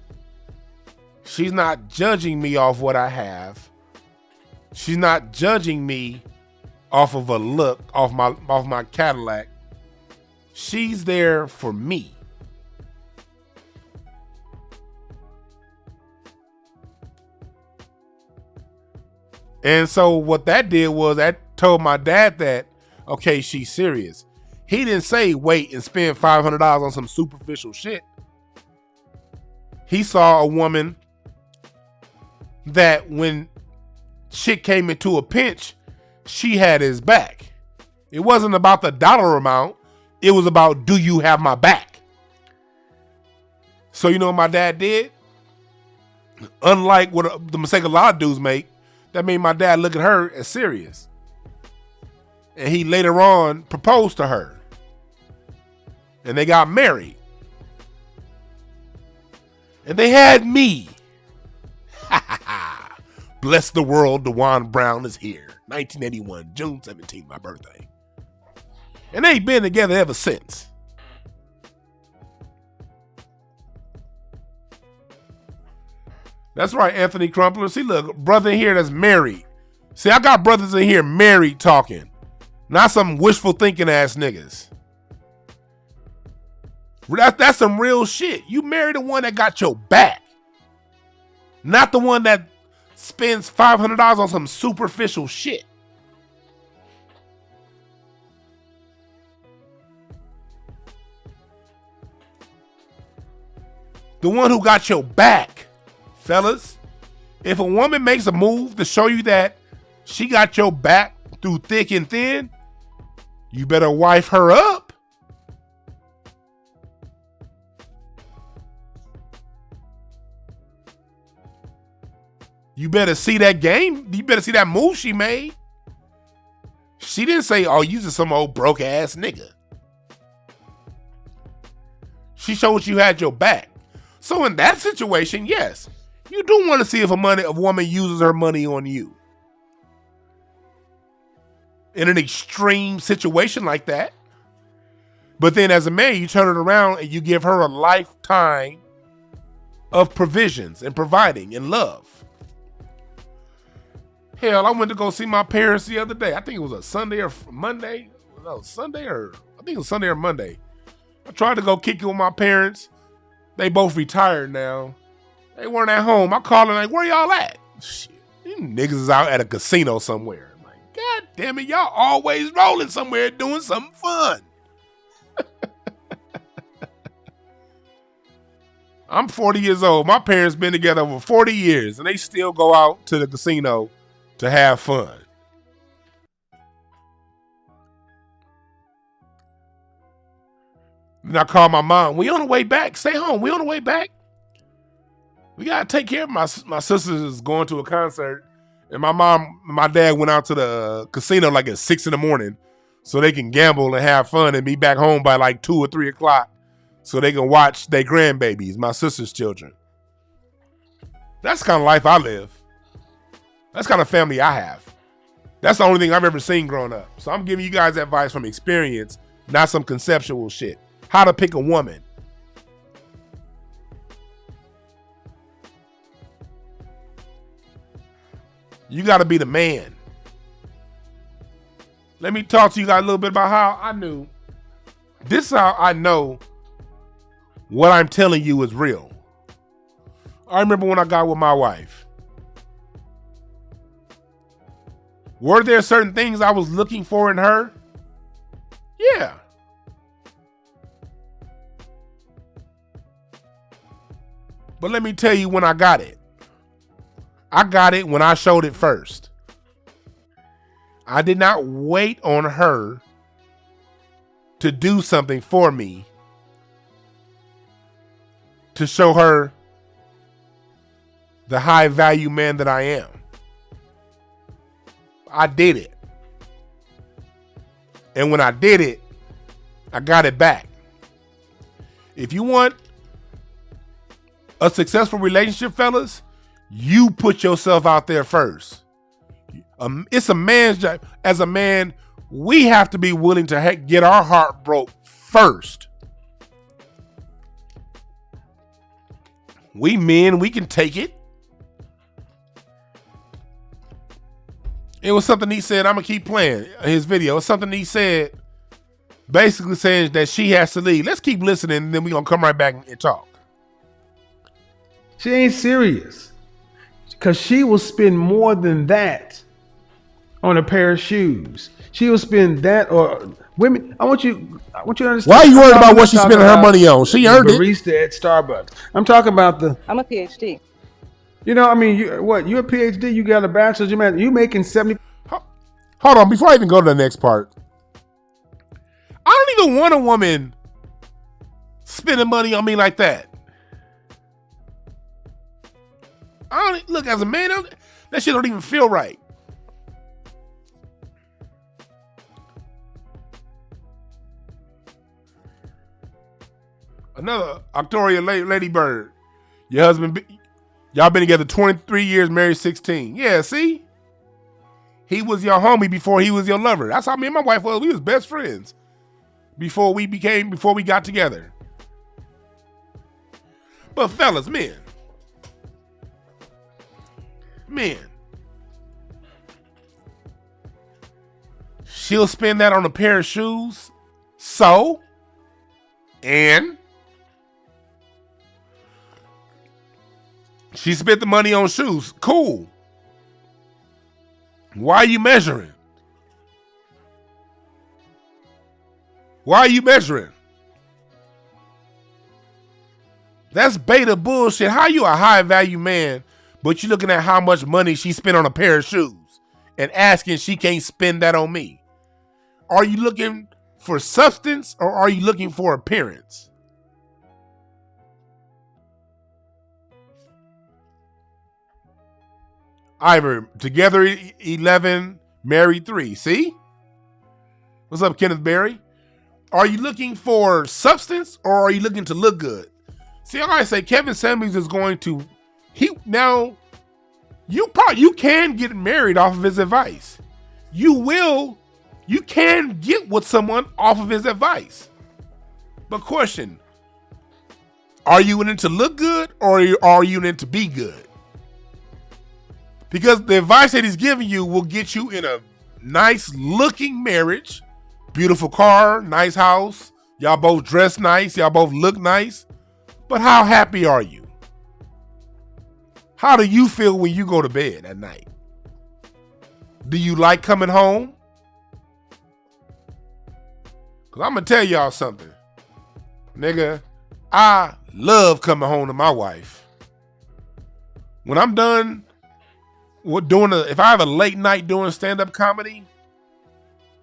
She's not judging me off what I have. She's not judging me off of a look, off my Cadillac. She's there for me. And so what that did was that told my dad that, okay, she's serious. He didn't say wait and spend $500 on some superficial shit. He saw a woman that when shit came into a pinch, she had his back. It wasn't about the dollar amount. It was about, do you have my back? So you know what my dad did? Unlike what the mistake a lot of dudes make, that made my dad look at her as serious. And he later on proposed to her. And they got married. And they had me. Bless the world, DwannBrown is here. 1981, June 17th, my birthday. And they've been together ever since. That's right, Anthony Crumpler. See, look, brother in here that's married. See, I got brothers in here married talking. Not some wishful thinking ass niggas. That's some real shit. You married the one that got your back. Not the one that spends $500 on some superficial shit. The one who got your back. Fellas, if a woman makes a move to show you that she got your back through thick and thin, you better wife her up. You better see that game. You better see that move she made. She didn't say, oh, you just some old broke ass nigga. She showed you had your back. So in that situation, yes, you do want to see if a woman uses her money on you. In an extreme situation like that. But then as a man, you turn it around and you give her a lifetime of provisions and providing and love. Hell, I went to go see my parents the other day. I think it was a Sunday or Monday. No, Sunday or I think it was Sunday or Monday. I tried to go kick it with my parents. They both retired now. They weren't at home. I called them like, where y'all at? Shit, these niggas is out at a casino somewhere. I'm like, God damn it, y'all always rolling somewhere doing something fun. I'm 40 years old. My parents been together over 40 years, and they still go out to the casino to have fun. And I call my mom. We on the way back. Stay home. We on the way back. We gotta take care of my sisters is going to a concert, and my dad went out to the casino like at 6 a.m. so they can gamble and have fun and be back home by like 2 or 3 o'clock so they can watch their grandbabies, my sister's children. That's the kind of life I live. That's the kind of family I have. That's the only thing I've ever seen growing up. So I'm giving you guys advice from experience, not some conceptual shit. How to pick a woman. You got to be the man. Let me talk to you guys a little bit about how I knew. This is how I know what I'm telling you is real. I remember when I got with my wife. Were there certain things I was looking for in her? Yeah. But let me tell you when I got it. I got it when I showed it first. I did not wait on her to do something for me to show her the high value man that I am. I did it. And when I did it, I got it back. If you want a successful relationship, fellas, you put yourself out there first. It's a man's job. As a man, we have to be willing to get our heart broke first. We men, we can take it. It was something he said, I'm going to keep playing his video. It's something he said, basically saying that she has to leave. Let's keep listening, and then we're going to come right back and talk. She ain't serious. Because she will spend more than that on a pair of shoes. She will spend that, or women. I want you to understand. Why are you worried about what she's spending her money on? She earned it. Barista at Starbucks. I'm talking about I'm a PhD. You know, I mean, you're a PhD. You got a bachelor's. You making 70. Hold on, before I even go to the next part, I don't even want a woman spending money on me like that. Look, as a man, that shit don't even feel right. Another Octoria Lady Bird. Your husband, y'all been together 23 years, married 16. Yeah, see? He was your homie before he was your lover. That's how me and my wife was. We was best friends before we got together. But fellas, men, she'll spend that on a pair of shoes. And she spent the money on shoes. Cool. Why are you measuring? That's beta bullshit. How you a high value man, but you looking at how much money she spent on a pair of shoes and asking she can't spend that on me? Are you looking for substance or are you looking for appearance? Ivor, together 11, married 3. See? What's up, Kenneth Berry? Are you looking for substance or are you looking to look good? See, like I say, Kevin Samuels is going to, you can get married off of his advice. You can get with someone off of his advice. But question, are you in it to look good or are you in it to be good? Because the advice that he's giving you will get you in a nice looking marriage, beautiful car, nice house. Y'all both dress nice. Y'all both look nice. But how happy are you? How do you feel when you go to bed at night? Do you like coming home? Because I'm going to tell y'all something. Nigga, I love coming home to my wife. When I'm done if I have a late night doing stand-up comedy,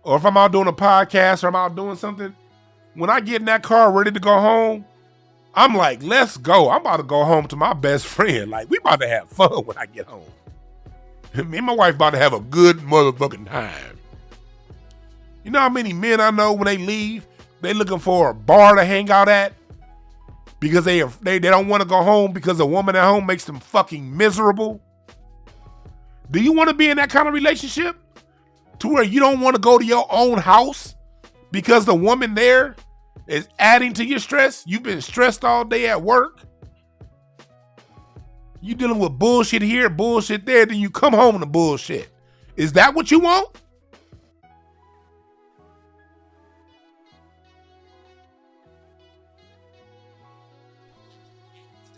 or if I'm out doing a podcast, or I'm out doing something, when I get in that car ready to go home, I'm like, let's go. I'm about to go home to my best friend. Like, we about to have fun when I get home. Me and my wife about to have a good motherfucking time. You know how many men I know when they leave, they looking for a bar to hang out at because they don't want to go home because the woman at home makes them fucking miserable? Do you want to be in that kind of relationship to where you don't want to go to your own house because the woman there is adding to your stress? You've been stressed all day at work. You dealing with bullshit here, bullshit there, then you come home to bullshit. Is that what you want?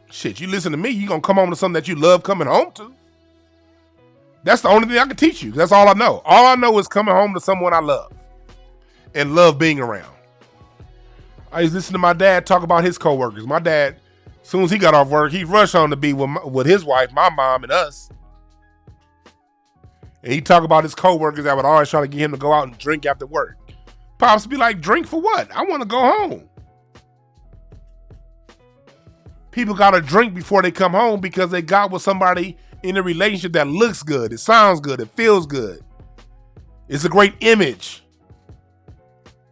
Shit, you listen to me, you gonna come home to something that you love coming home to. That's the only thing I can teach you. That's all I know. All I know is coming home to someone I love and love being around. I used to listen to my dad talk about his coworkers. My dad, as soon as he got off work, he rushed on to be with his wife, my mom, and us. And he talk about his coworkers that would always try to get him to go out and drink after work. Pops be like, drink for what? I want to go home. People got to drink before they come home because they got with somebody in a relationship that looks good, it sounds good, it feels good. It's a great image.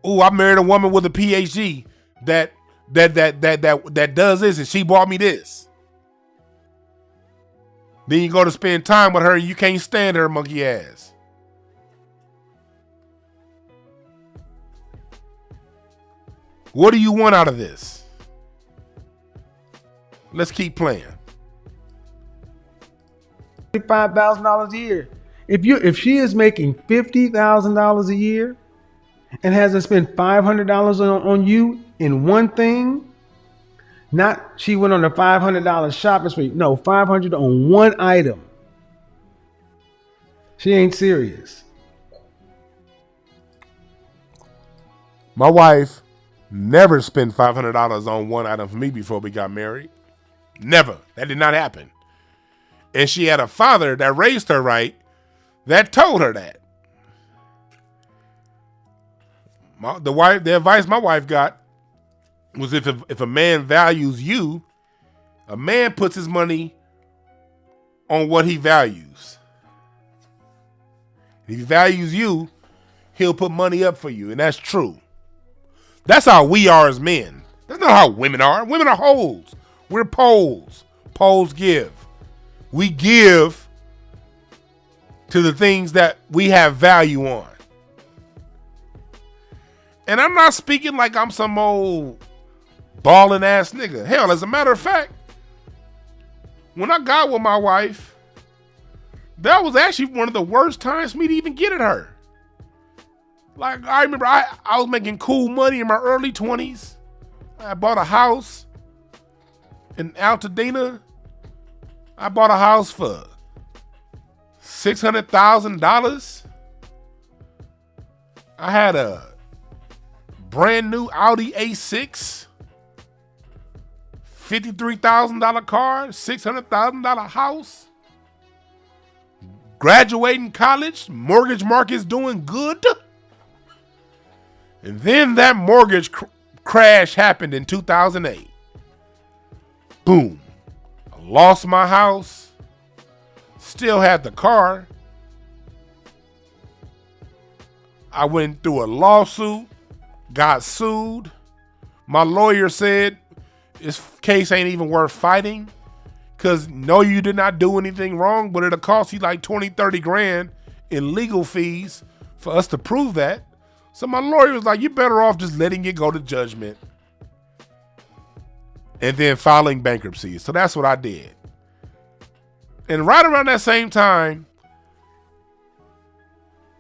Oh, I married a woman with a PhD that does this, and she bought me this. Then you go to spend time with her and you can't stand her monkey ass. What do you want out of this? Let's keep playing. $5,000 a year. If she is making $50,000 a year and has to spend $500 on you in one thing, not she went on a $500 shopping spree. No, $500 on one item. She ain't serious. My wife never spent $500 on one item for me before we got married. Never. That did not happen. And she had a father that raised her right that told her that. The advice my wife got was if a man values you, a man puts his money on what he values. If he values you, he'll put money up for you. And that's true. That's how we are as men. That's not how women are. Women are hoes. We're poles. Poles give. We give to the things that we have value on. And I'm not speaking like I'm some old balling ass nigga. Hell, as a matter of fact, when I got with my wife, that was actually one of the worst times for me to even get at her. Like, I remember I was making cool money in my early 20s. I bought a house in Altadena. I bought a house for $600,000. I had a brand new Audi A6, $53,000 car, $600,000 house. Graduating college, mortgage market's doing good. And then that mortgage crash happened in 2008. Boom. I lost my house. Still had the car. I went through a lawsuit. Got sued. My lawyer said this case ain't even worth fighting because no, you did not do anything wrong, but it'll cost you like 20, 30 grand in legal fees for us to prove that. So my lawyer was like, you're better off just letting it go to judgment and then filing bankruptcy. So that's what I did. And right around that same time,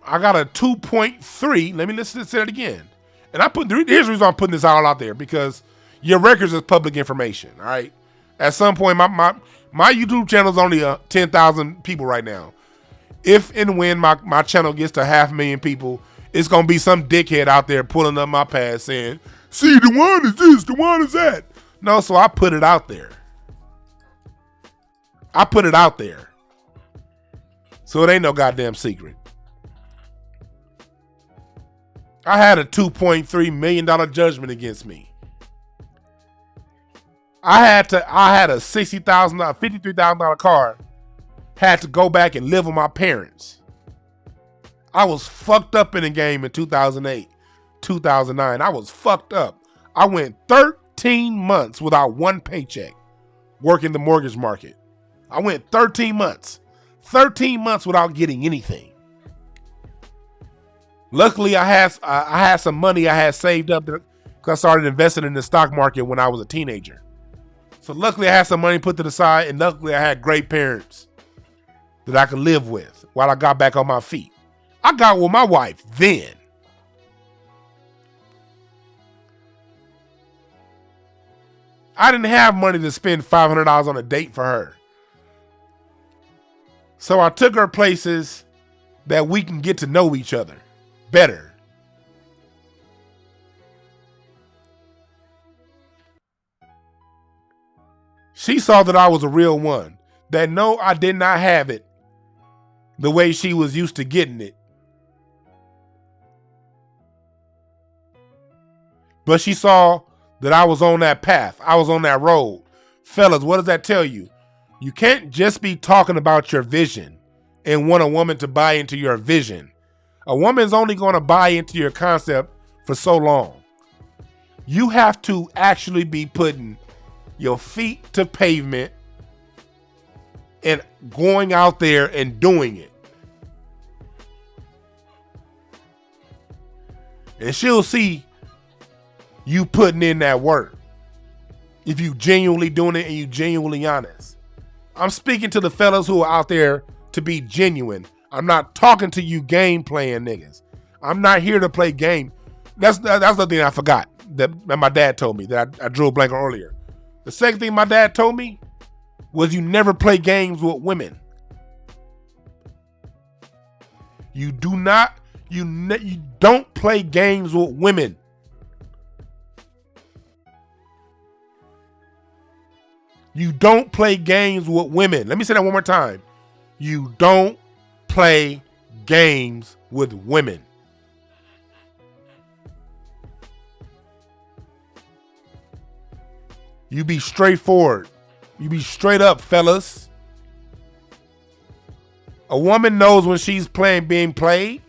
I got a 2.3. Let me say it again. And here's the reason I'm putting this all out there, because your records is public information. All right. At some point, my YouTube channel is only 10,000 people right now. If and when my channel gets to 500,000 people, it's gonna be some dickhead out there pulling up my past saying, "See, Dwan is this, Dwan is that." No, so I put it out there. So it ain't no goddamn secret. I had a $2.3 million judgment against me. I had a $60,000, $53,000 car. Had to go back and live with my parents. I was fucked up in the game in 2008, 2009. I was fucked up. I went 13 months without one paycheck working the mortgage market. I went 13 months. 13 months without getting anything. Luckily, I had some money I had saved up because I started investing in the stock market when I was a teenager. So luckily, I had some money put to the side, and luckily, I had great parents that I could live with while I got back on my feet. I got with my wife then. I didn't have money to spend $500 on a date for her. So I took her places that we can get to know each other better. She saw that I was a real one. That no, I did not have it the way she was used to getting it. But she saw that I was on that path. I was on that road. Fellas, what does that tell you? You can't just be talking about your vision and want a woman to buy into your vision. A woman's only going to buy into your concept for so long. You have to actually be putting your feet to pavement and going out there and doing it. And she'll see you putting in that work if you genuinely doing it and you genuinely honest. I'm speaking to the fellas who are out there to be genuine. I'm not talking to you game playing niggas. I'm not here to play game. That's the thing I forgot that my dad told me that I drew a blank on earlier. The second thing my dad told me was you never play games with women. You don't play games with women. You don't play games with women. Let me say that one more time. You don't play games with women. You be straightforward. You be straight up, fellas. A woman knows when she's being played,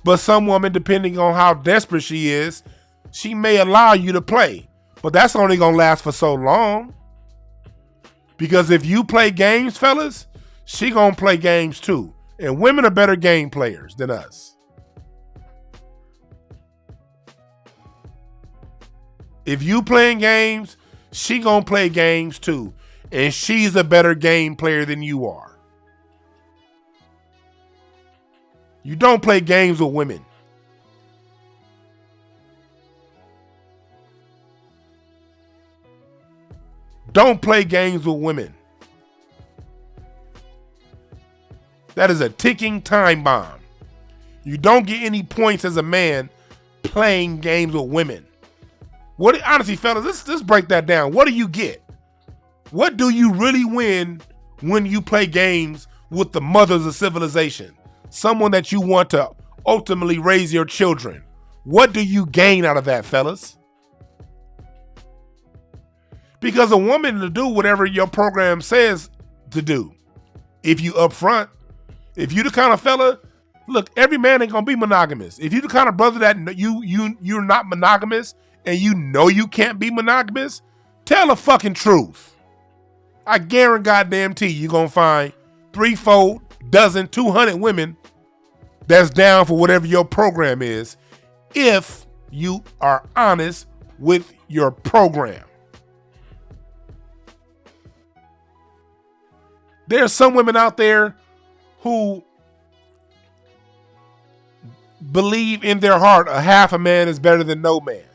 but some woman, depending on how desperate she is, she may allow you to play. But that's only going to last for so long. Because if you play games, fellas, she gonna play games too. And women are better game players than us. If you playing games, she gonna play games too. And she's a better game player than you are. You don't play games with women. Don't play games with women. That is a ticking time bomb. You don't get any points as a man playing games with women. Honestly, fellas, let's break that down. What do you get? What do you really win when you play games with the mothers of civilization? Someone that you want to ultimately raise your children. What do you gain out of that, fellas? Because a woman to do whatever your program says to do. If you upfront, if you the kind of fella, look, every man ain't gonna be monogamous. If you the kind of brother that you're not monogamous and you know you can't be monogamous, tell the fucking truth. I guarantee you're gonna find 3, 4, dozen, 200 women that's down for whatever your program is if you are honest with your program. There are some women out there who believe in their heart a half a man is better than no man.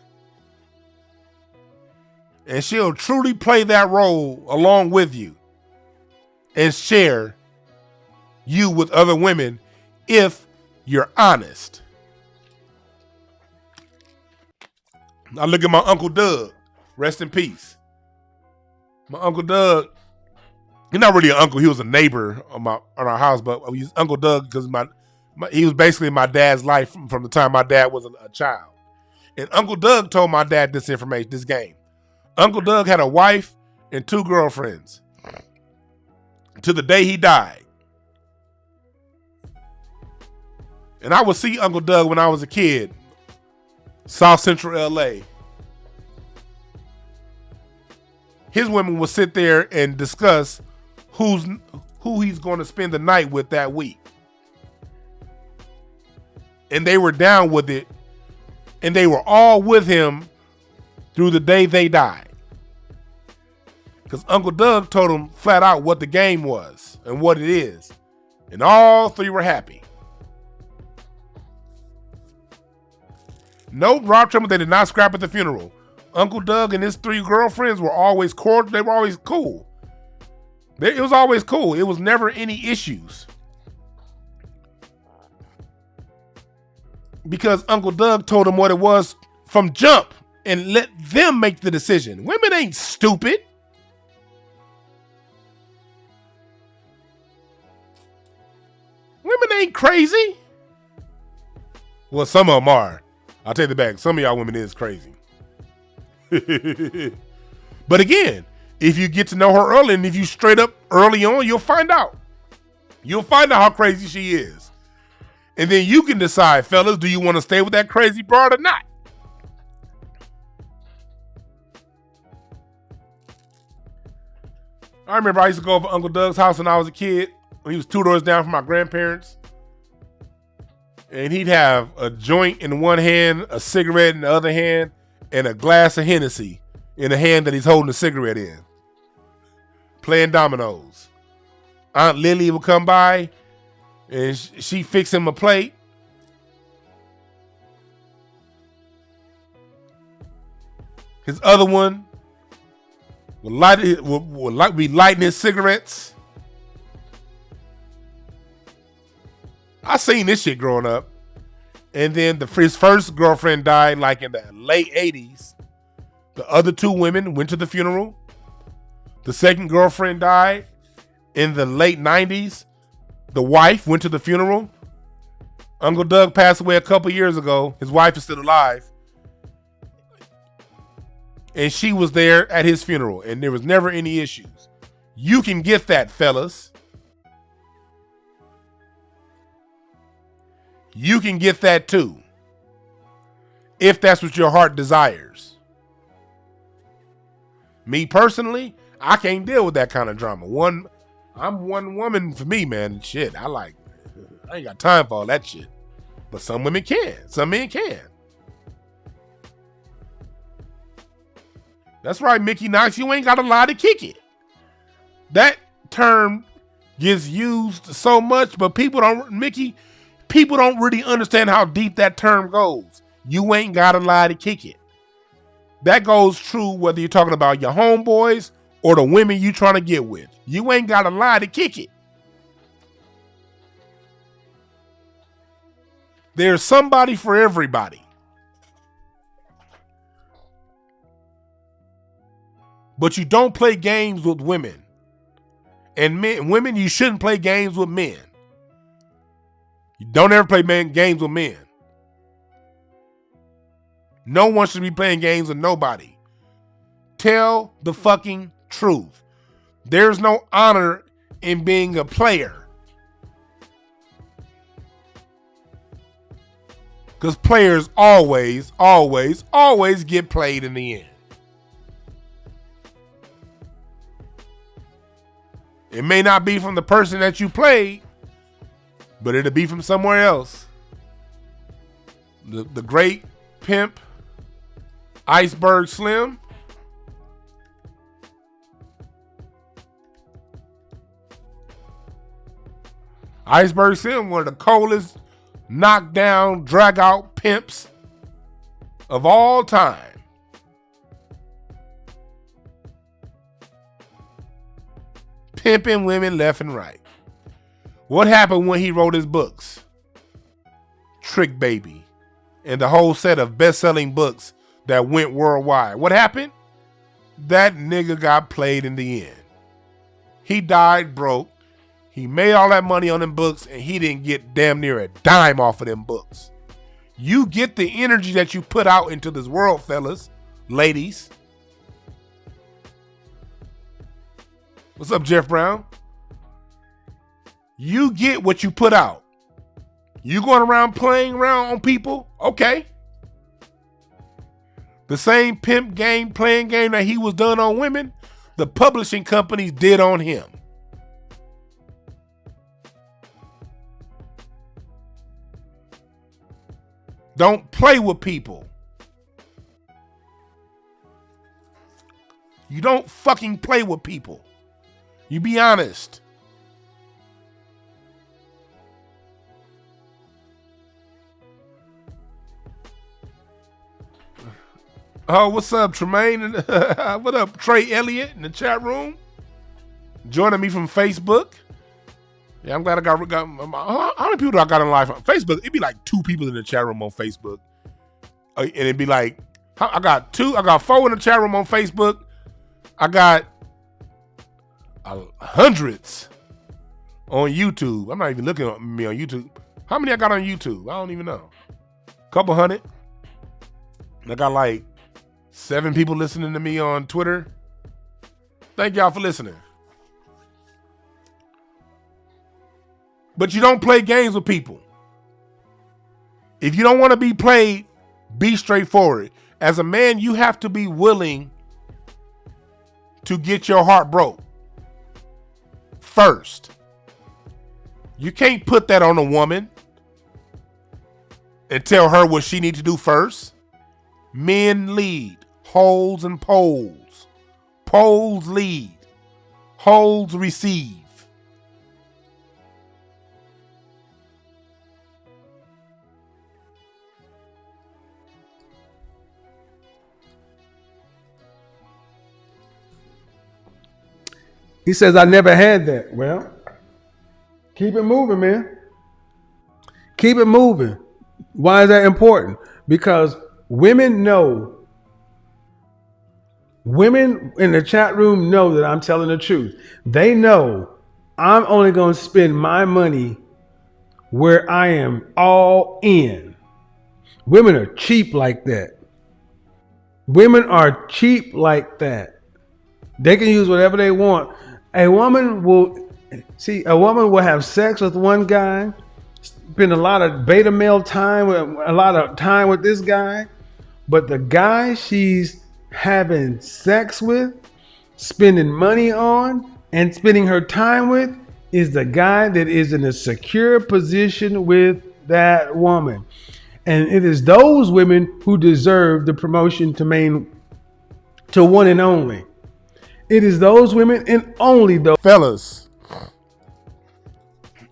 And she'll truly play that role along with you and share you with other women if you're honest. I look at my Uncle Doug, rest in peace. My Uncle Doug, he's not really an uncle. He was a neighbor on our house, but he's Uncle Doug because he was basically my dad's life from the time my dad was a child. And Uncle Doug told my dad this information, this game. Uncle Doug had a wife and 2 girlfriends to the day he died. And I would see Uncle Doug when I was a kid, South Central LA. His women would sit there and discuss who he's going to spend the night with that week. And they were down with it. And they were all with him through the day they died. Because Uncle Doug told them flat out what the game was and what it is. And all 3 were happy. No, Rob Trimble, they did not scrap at the funeral. Uncle Doug and his 3 girlfriends were always cordial. They were always cool. It was always cool. It was never any issues. Because Uncle Doug told them what it was from jump and let them make the decision. Women ain't stupid. Women ain't crazy. Well, some of them are. I'll take it back. Some of y'all women is crazy. But again, if you get to know her early and if you straight up early on, you'll find out. You'll find out how crazy she is. And then you can decide, fellas, do you want to stay with that crazy broad or not? I remember I used to go over Uncle Doug's house when I was a kid. When he was 2 doors down from my grandparents. And he'd have a joint in one hand, a cigarette in the other hand, and a glass of Hennessy in the hand that he's holding the cigarette in. Playing dominoes. Aunt Lily would come by and she fix him a plate. His other one would be lighting his cigarettes. I seen this shit growing up. And then his first girlfriend died like in the late 80s. The other 2 women went to the funeral. The second girlfriend died in the late 90s. The wife went to the funeral. Uncle Doug passed away a couple years ago. His wife is still alive. And she was there at his funeral. And there was never any issues. You can get that, fellas. You can get that too. If that's what your heart desires. Me personally, I can't deal with that kind of drama. I'm one woman for me, man. Shit, I ain't got time for all that shit. But some women can. Some men can. That's right, Mickey Knox. You ain't got to lie to kick it. That term gets used so much, but people don't really understand how deep that term goes. You ain't got to lie to kick it. That goes true whether you're talking about your homeboys or the women you trying to get with. You ain't got to lie to kick it. There's somebody for everybody. But you don't play games with women. And women, you shouldn't play games with men. You don't ever play games with men. No one should be playing games with nobody. Tell the fucking truth. There's no honor in being a player. Because players always get played in the end. It may not be from the person that you played, but it'll be from somewhere else. The great pimp, Iceberg Slim. Iceberg Slim, one of the coldest, knockdown, drag out pimps of all time. Pimping women left and right. What happened when he wrote his books? Trick Baby and the whole set of best-selling books that went worldwide. What happened? that nigga got played in the end. He died broke. He made all that money on them books, and he didn't get damn near a dime off of them books. You get the energy that you put out into this world, fellas, ladies. What's up, Jeff Brown? You get what you put out. You going around playing around on people? Okay. The same pimp game, playing game that he was done on women, the publishing companies did on him. Don't play with people. You don't fucking play with people. You be honest. Oh, what's up, Tremaine? What up, Trey Elliott in the chat room? Joining me from Facebook. Yeah, I'm glad I got how many people do I got in live on Facebook? It'd be like 2 people in the chat room on Facebook. And it'd be like, I got 4 in the chat room on Facebook. I got hundreds on YouTube. I'm not even looking at me on YouTube. How many I got on YouTube? I don't even know. Couple hundred. I got like 7 people listening to me on Twitter. Thank y'all for listening. But you don't play games with people. If you don't want to be played, be straightforward. As a man, you have to be willing to get your heart broke first. You can't put that on a woman and tell her what she needs to do first. Men lead. Holes and poles. Poles lead. Holes receive. He says, I never had that. Well, keep it moving, man. Keep it moving. Why is that important? Because women know, women in the chat room know that I'm telling the truth. They know I'm only going to spend my money where I am all in. Women are cheap like that. Women are cheap like that. They can use whatever they want. A woman will have sex with one guy, spend a lot of beta male time, a lot of time with this guy, but the guy she's having sex with, spending money on, and spending her time with is the guy that is in a secure position with that woman. And it is those women who deserve the promotion to one and only. It is those women and only those. Fellas,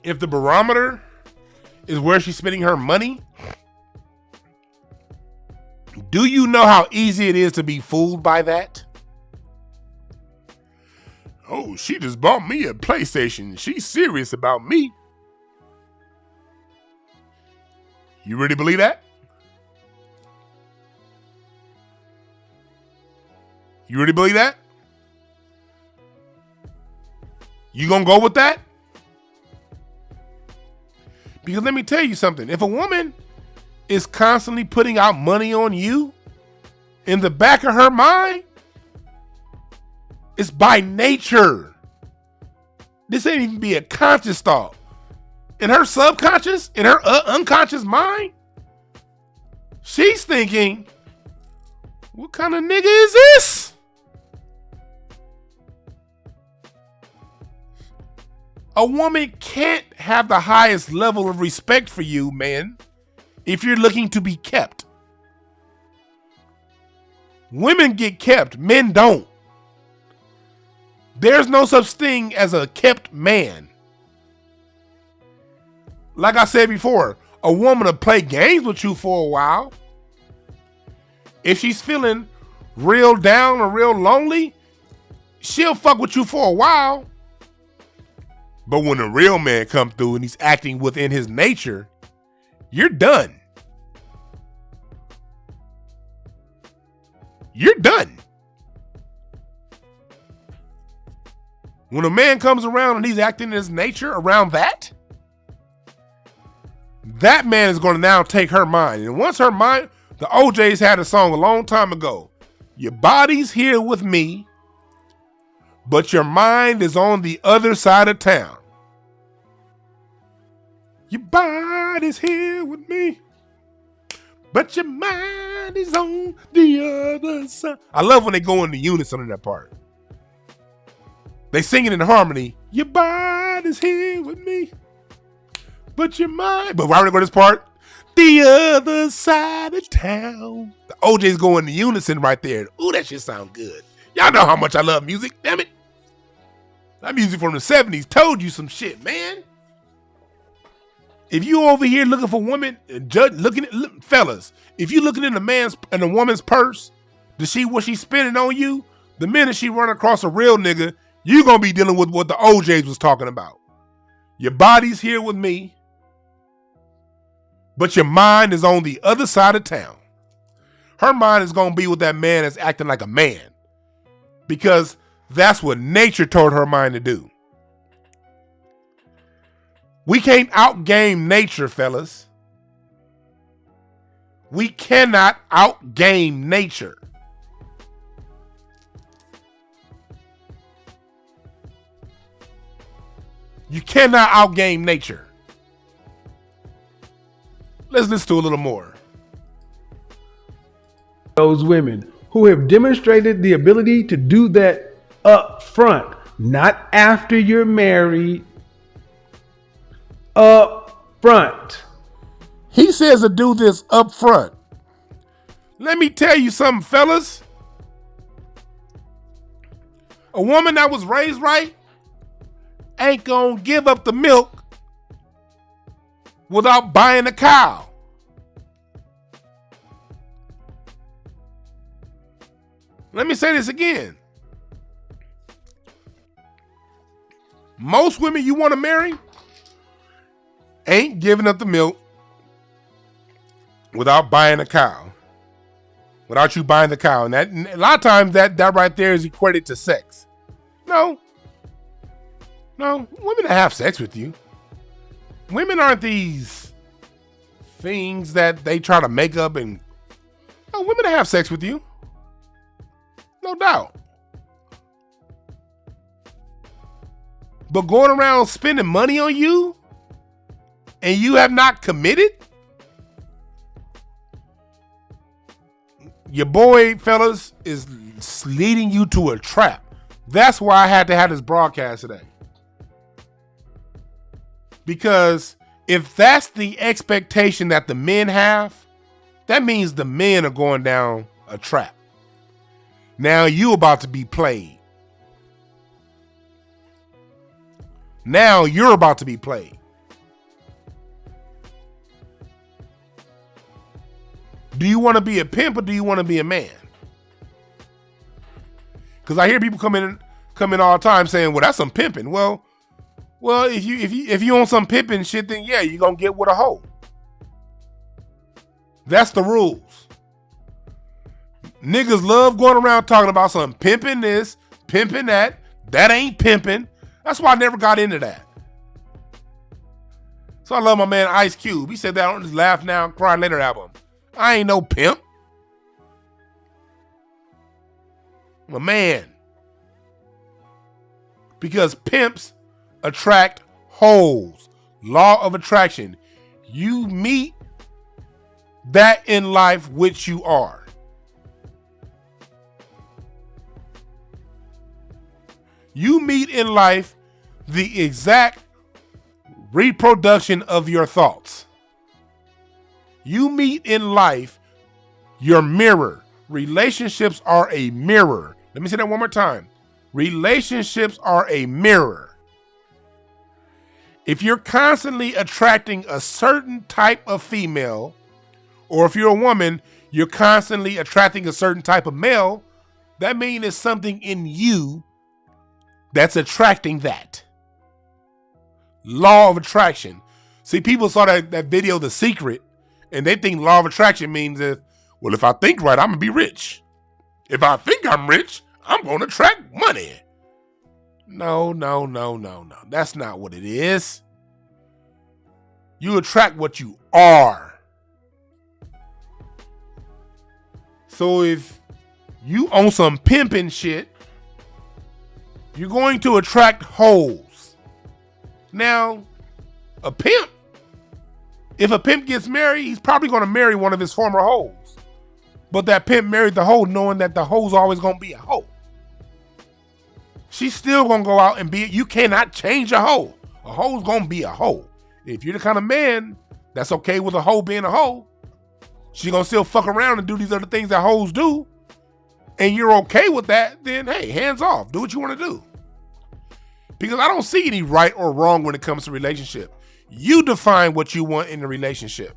if the barometer is where she's spending her money, do you know how easy it is to be fooled by that? Oh, she just bought me a PlayStation. She's serious about me. You really believe that? You really believe that? You gonna go with that? Because let me tell you something. If a woman is constantly putting out money on you, in the back of her mind, it's by nature. This ain't even be a conscious thought. In her subconscious, in her unconscious mind, she's thinking, what kind of nigga is this? A woman can't have the highest level of respect for you, man, if you're looking to be kept. Women get kept, men don't. There's no such thing as a kept man. Like I said before, a woman will play games with you for a while. If she's feeling real down or real lonely, she'll fuck with you for a while. But when a real man comes through and he's acting within his nature, you're done. You're done. When a man comes around and he's acting in his nature around that man is going to now take her mind. And once her mind, the OJs had a song a long time ago. Your body's here with me, but your mind is on the other side of town. Your body's here with me, but your mind is on the other side. I love when they go into unison in that part. They sing it in harmony. Your body's here with me, but your mind. But right when they go to this part, the other side of town. The OJ's go into unison right there. Ooh, that shit sound good. Y'all know how much I love music. Damn it. That music from the 70s told you some shit, man. If you over here looking for women, fellas, if you looking in a woman's purse to see what she's spending on you, the minute she run across a real nigga, you gonna be dealing with what the OJs was talking about. Your body's here with me, but your mind is on the other side of town. Her mind is gonna be with that man that's acting like a man, because that's what nature told her mind to do. We can't outgame nature, fellas. We cannot outgame nature. You cannot outgame nature. Let's listen to a little more. Those women who have demonstrated the ability to do that up front, not after you're married. Up front. He says to do this up front. Let me tell you something, fellas. A woman that was raised right ain't gonna give up the milk without buying a cow. Let me say this again. Most women you want to marry ain't giving up the milk without buying a cow. Without you buying the cow. And that, a lot of times that right there is equated to sex. No, women that have sex with you. Women aren't these things that they try to make up and. No, women that have sex with you. No doubt. But going around spending money on you and you have not committed? Your boy, fellas, is leading you to a trap. That's why I had to have this broadcast today. Because if that's the expectation that the men have, that means the men are going down a trap. Now you about to be played. Now you're about to be played. Do you want to be a pimp or do you want to be a man? Because I hear people come in all the time saying, "Well, that's some pimping." Well, if you on some pimping shit, then yeah, you're gonna get with a hoe. That's the rules. Niggas love going around talking about some pimping this, pimping that. That ain't pimping. That's why I never got into that. So I love my man Ice Cube. He said that on his Laugh Now, Cry Later album. I ain't no pimp. I'm a man. Because pimps attract hoes. Law of attraction. You meet that in life which you are. You meet in life the exact reproduction of your thoughts. You meet in life your mirror. Relationships are a mirror. Let me say that one more time. Relationships are a mirror. If you're constantly attracting a certain type of female, or if you're a woman, you're constantly attracting a certain type of male, that means there's something in you that's attracting that. Law of attraction. See, people saw that video, The Secret, and they think law of attraction means if I think right, I'm going to be rich. If I think I'm rich, I'm going to attract money. No. That's not what it is. You attract what you are. So if you on some pimping shit, you're going to attract hoes. Now, a pimp, if a pimp gets married, he's probably going to marry one of his former hoes. But that pimp married the hoe knowing that the hoe's always going to be a hoe. She's still going to go out and be, you cannot change a hoe. A hoe's going to be a hoe. If you're the kind of man that's okay with a hoe being a hoe, she's going to still fuck around and do these other things that hoes do, and you're okay with that, then hey, hands off. Do what you want to do. Because I don't see any right or wrong when it comes to relationship. You define what you want in the relationship.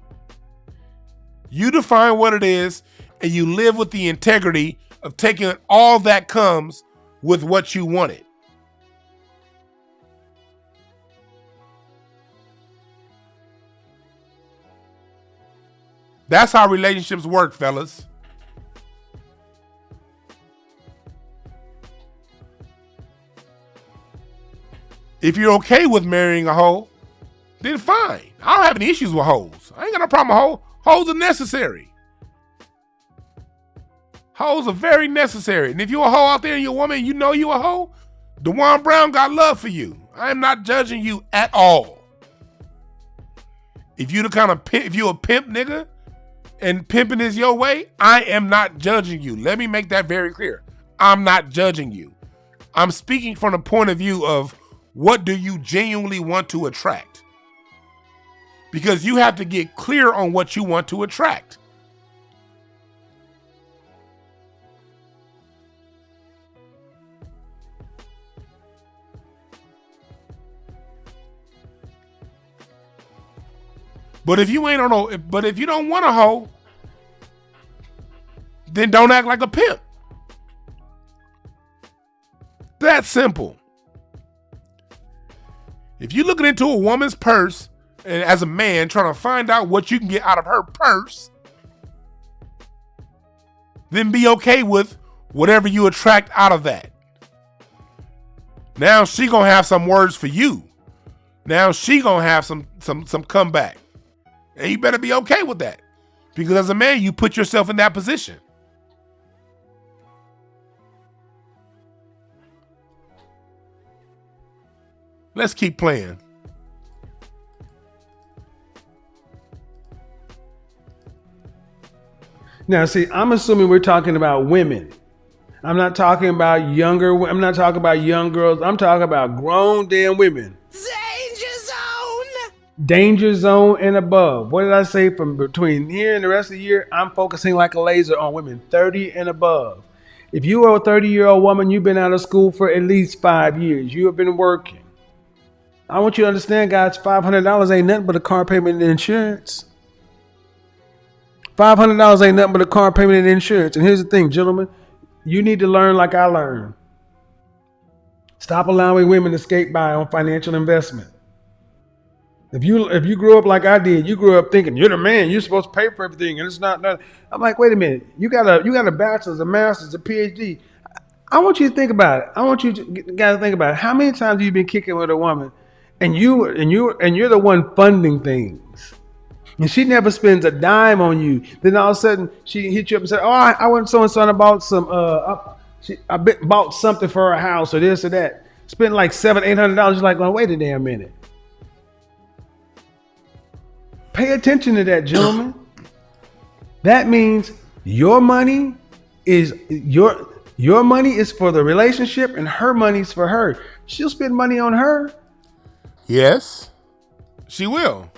You define what it is, and you live with the integrity of taking all that comes with what you wanted. That's how relationships work, fellas. If you're okay with marrying a hoe, then fine. I don't have any issues with hoes. I ain't got no problem with hoes. Hoes are necessary. Hoes are very necessary. And if you're a hoe out there and you're a woman and you know you a hoe, DwannBrown got love for you. I am not judging you at all. If you the kind of if you a pimp nigga and pimping is your way, I am not judging you. Let me make that very clear. I'm not judging you. I'm speaking from the point of view of what do you genuinely want to attract? Because you have to get clear on what you want to attract. But if you ain't on no, but if you don't want a hoe, then don't act like a pimp. That simple. If you're looking into a woman's purse and as a man trying to find out what you can get out of her purse, then be okay with whatever you attract out of that. Now she gonna have some words for you. Now she gonna have some comeback. And you better be okay with that. Because as a man, you put yourself in that position. Let's keep playing. Now, see, I'm assuming we're talking about women. I'm not talking about I'm not talking about young girls. I'm talking about grown damn women. Danger zone and above. What did I say? From between here and the rest of the year, I'm focusing like a laser on women 30 and above. If you are a 30-year-old woman, you've been out of school for at least 5 years. You have been working. I want you to understand, guys, $500 ain't nothing but a car payment and insurance. $500 ain't nothing but a car payment and insurance. And here's the thing, gentlemen, you need to learn like I learned. Stop allowing women to skate by on financial investment. If you grew up like I did, you grew up thinking you're the man, you're supposed to pay for everything, and it's not. I'm like, wait a minute, you got a bachelor's, a master's, a PhD. I want you to think about it. I want you to guys think about it. How many times have you been kicking with a woman, and you're the one funding things, and she never spends a dime on you. Then all of a sudden she hit you up and said, "Oh, I went so and so and bought some. I bought something for her house or this or that. Spent like $700-800. You're like, well, wait a damn minute." Pay attention to that, gentlemen. That means your money is for the relationship, and her money's for her. She'll spend money on her. Yes, she will.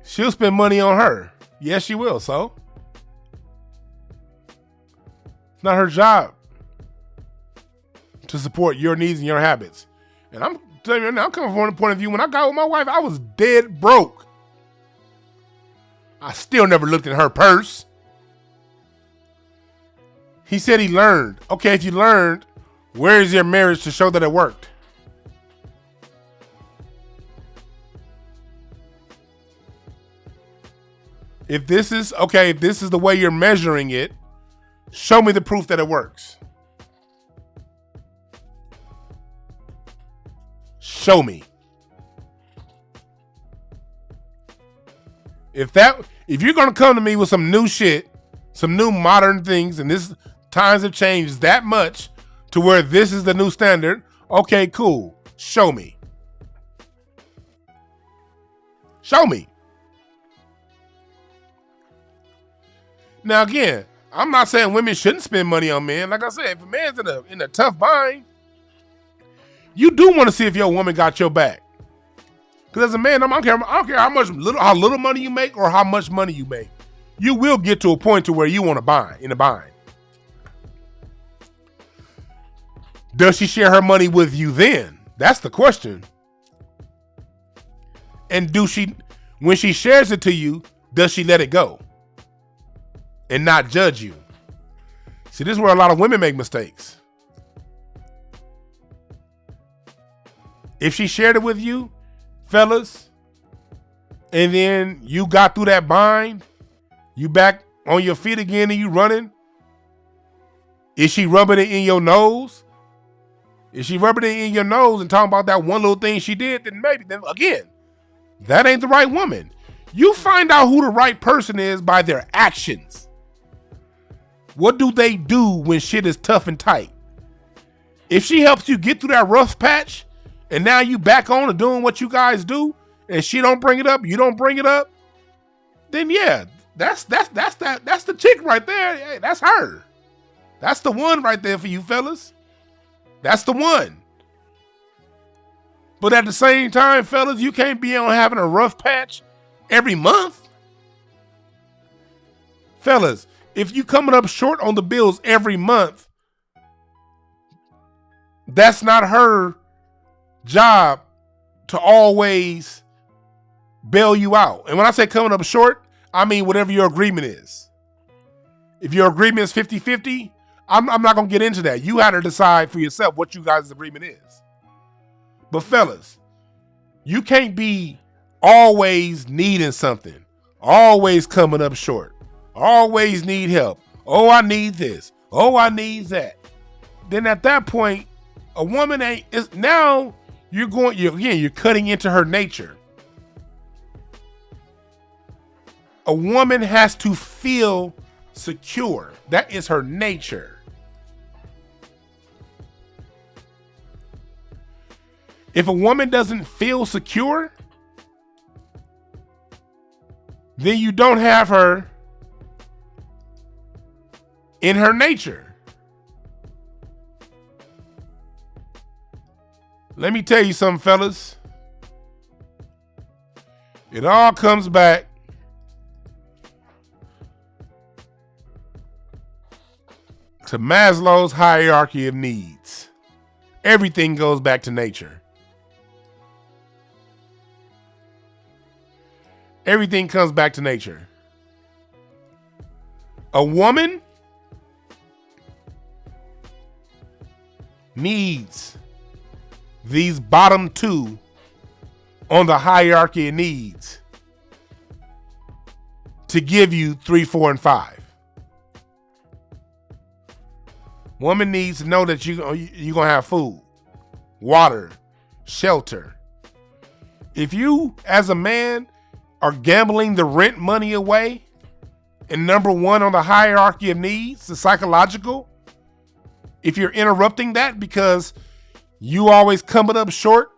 She'll spend money on her. Yes, she will. So it's not her job to support your needs and your habits. And I'm telling you now, I'm coming from the point of view, when I got with my wife, I was dead broke. I still never looked at her purse. He said he learned. Okay, if you learned, where is your marriage to show that it worked? If this is the way you're measuring it, show me the proof that it works. Show me. If you're gonna come to me with some new shit, some new modern things, and this times have changed that much to where this is the new standard, okay, cool. Show me. Show me. Now again, I'm not saying women shouldn't spend money on men. Like I said, if a man's in a tough bind, you do want to see if your woman got your back. Because as a man, I don't care how little money you make or how much money you make. You will get to a point to where you want to buy in a bind. Does she share her money with you then? That's the question. And when she shares it to you, does she let it go and not judge you? See, this is where a lot of women make mistakes. If she shared it with you, fellas, and then you got through that bind, you back on your feet again and you running, is she rubbing it in your nose? If she rubbing it in your nose and talking about that one little thing she did, then again, that ain't the right woman. You find out who the right person is by their actions. What do they do when shit is tough and tight? If she helps you get through that rough patch, and now you back on and doing what you guys do, and she don't bring it up, you don't bring it up, then yeah, that's the chick right there. Hey, that's her. That's the one right there for you fellas. That's the one. But at the same time, fellas, you can't be on having a rough patch every month. Fellas, if you coming up short on the bills every month, that's not her job to always bail you out. And when I say coming up short, I mean whatever your agreement is. If your agreement is 50-50, I'm not going to get into that. You had to decide for yourself what you guys' agreement is. But fellas, you can't be always needing something, always coming up short, always need help. Oh, I need this. Oh, I need that. Then at that point, a woman you're cutting into her nature. A woman has to feel secure. That is her nature. If a woman doesn't feel secure, then you don't have her in her nature. Let me tell you something, fellas. It all comes back to Maslow's hierarchy of needs. Everything goes back to nature. Everything comes back to nature. A woman needs these bottom two on the hierarchy of needs to give you 3, 4, and 5. Woman needs to know that you're going to have food, water, shelter. If you, as a man, are gambling the rent money away, and number one on the hierarchy of needs, the psychological, if you're interrupting that because you always coming up short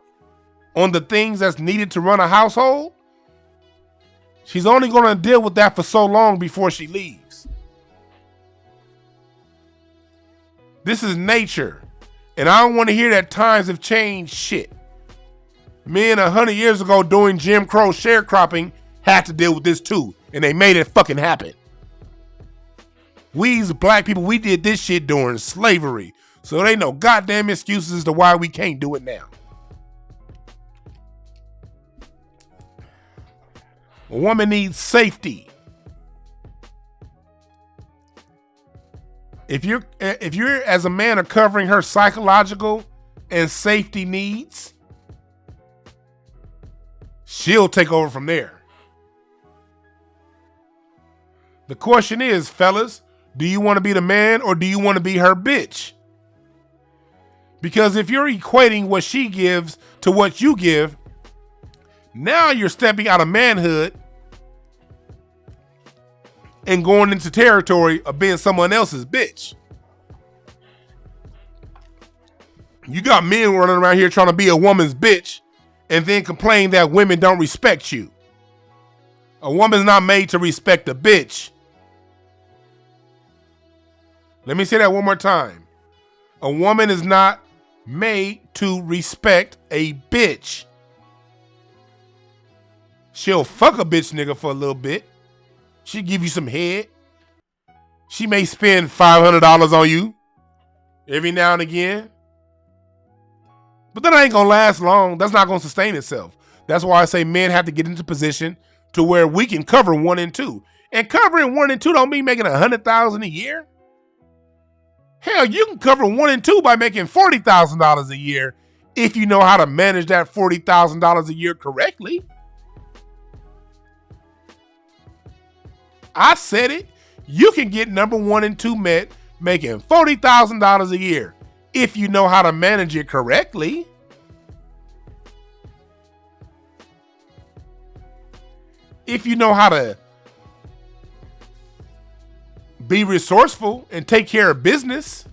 on the things that's needed to run a household, she's only going to deal with that for so long before she leaves. This is nature. And I don't want to hear that times have changed shit. Men 100 years ago doing Jim Crow sharecropping had to deal with this too. And they made it fucking happen. We as black people, we did this shit during slavery. So there ain't no goddamn excuses as to why we can't do it now. A woman needs safety. If you're as a man are covering her psychological and safety needs, she'll take over from there. The question is, fellas, do you want to be the man or do you want to be her bitch? Because if you're equating what she gives to what you give, now you're stepping out of manhood and going into territory of being someone else's bitch. You got men running around here trying to be a woman's bitch and then complain that women don't respect you. A woman's not made to respect a bitch. Let me say that one more time. A woman is not made to respect a bitch. She'll fuck a bitch nigga for a little bit. She'll give you some head. She may spend $500 on you every now and again. But that ain't gonna last long. That's not gonna sustain itself. That's why I say men have to get into position to where we can cover 1 and 2. And covering 1 and 2 don't mean making $100,000 a year. Hell, you can cover 1 and 2 by making $40,000 a year if you know how to manage that $40,000 a year correctly. I said it. You can get number 1 and 2 met making $40,000 a year if you know how to manage it correctly. If you know how to be resourceful and take care of business.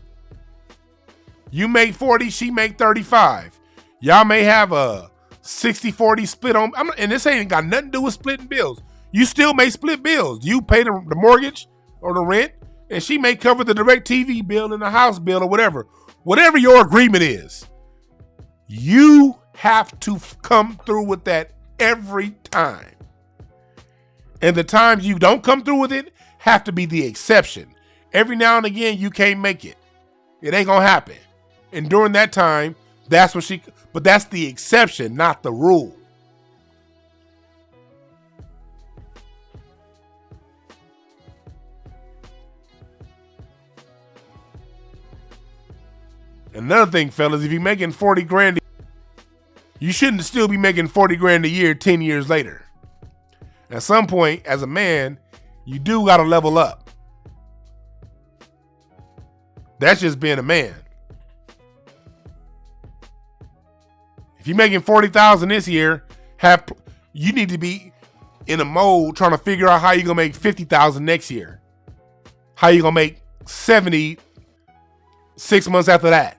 You make 40, she make 35. Y'all may have a 60-40 split on, and this ain't got nothing to do with splitting bills. You still may split bills. You pay the mortgage or the rent, and she may cover the direct TV bill and the house bill or whatever. Whatever your agreement is, you have to come through with that every time. And the times you don't come through with it have to be the exception. Every now and again, you can't make it. It ain't gonna happen. And during that time, that's what but that's the exception, not the rule. Another thing, fellas, if you're making 40 grand, you shouldn't still be making 40 grand a year 10 years later. At some point, as a man, you do got to level up. That's just being a man. If you're making 40,000 this year, you need to be in a mode trying to figure out how you're going to make 50,000 next year. How you going to make 70 6 months after that.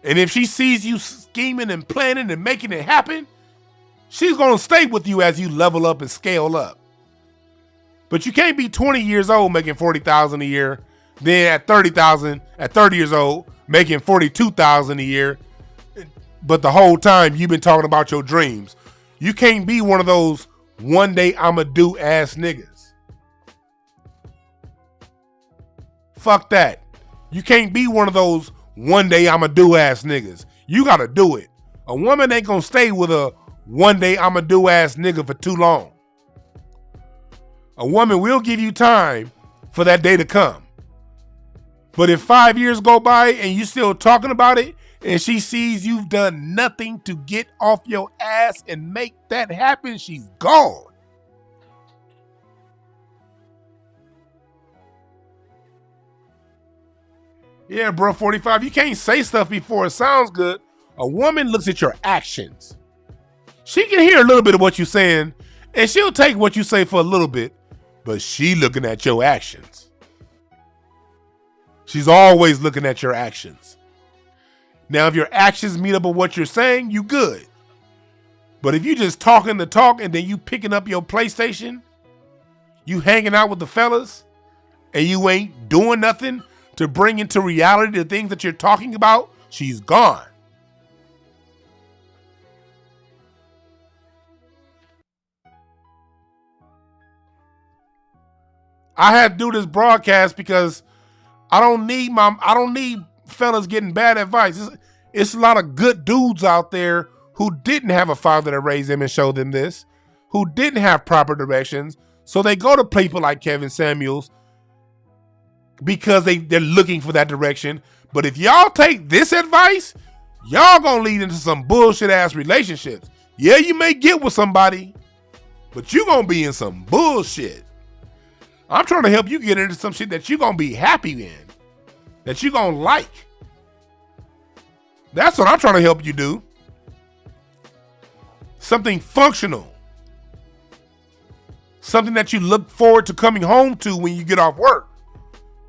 And if she sees you scheming and planning and making it happen, she's going to stay with you as you level up and scale up. But you can't be 20 years old making 40,000 a year, then at 30 years old, making 42,000 a year. But the whole time you've been talking about your dreams. You can't be one of those one day I'ma do ass niggas. Fuck that. You can't be one of those one day I'ma do ass niggas. You gotta do it. A woman ain't gonna stay with a one day I'ma do ass nigga for too long. A woman will give you time for that day to come. But if 5 years go by and you still talking about it, and she sees you've done nothing to get off your ass and make that happen, she's gone. Yeah, bro, 45, you can't say stuff before it sounds good. A woman looks at your actions. She can hear a little bit of what you're saying, and she'll take what you say for a little bit, but she looking at your actions. She's always looking at your actions. Now, if your actions meet up with what you're saying, you good. But if you just talking the talk and then you picking up your PlayStation, you hanging out with the fellas, and you ain't doing nothing to bring into reality the things that you're talking about, she's gone. I had to do this broadcast because I don't need fellas getting bad advice. It's a lot of good dudes out there who didn't have a father that raised them and showed them this, who didn't have proper directions. So they go to people like Kevin Samuels because they're looking for that direction. But if y'all take this advice, y'all gonna lead into some bullshit ass relationships. Yeah, you may get with somebody, but you gonna be in some bullshit. I'm trying to help you get into some shit that you're going to be happy in, that you're going to like. That's what I'm trying to help you do. Something functional. Something that you look forward to coming home to when you get off work.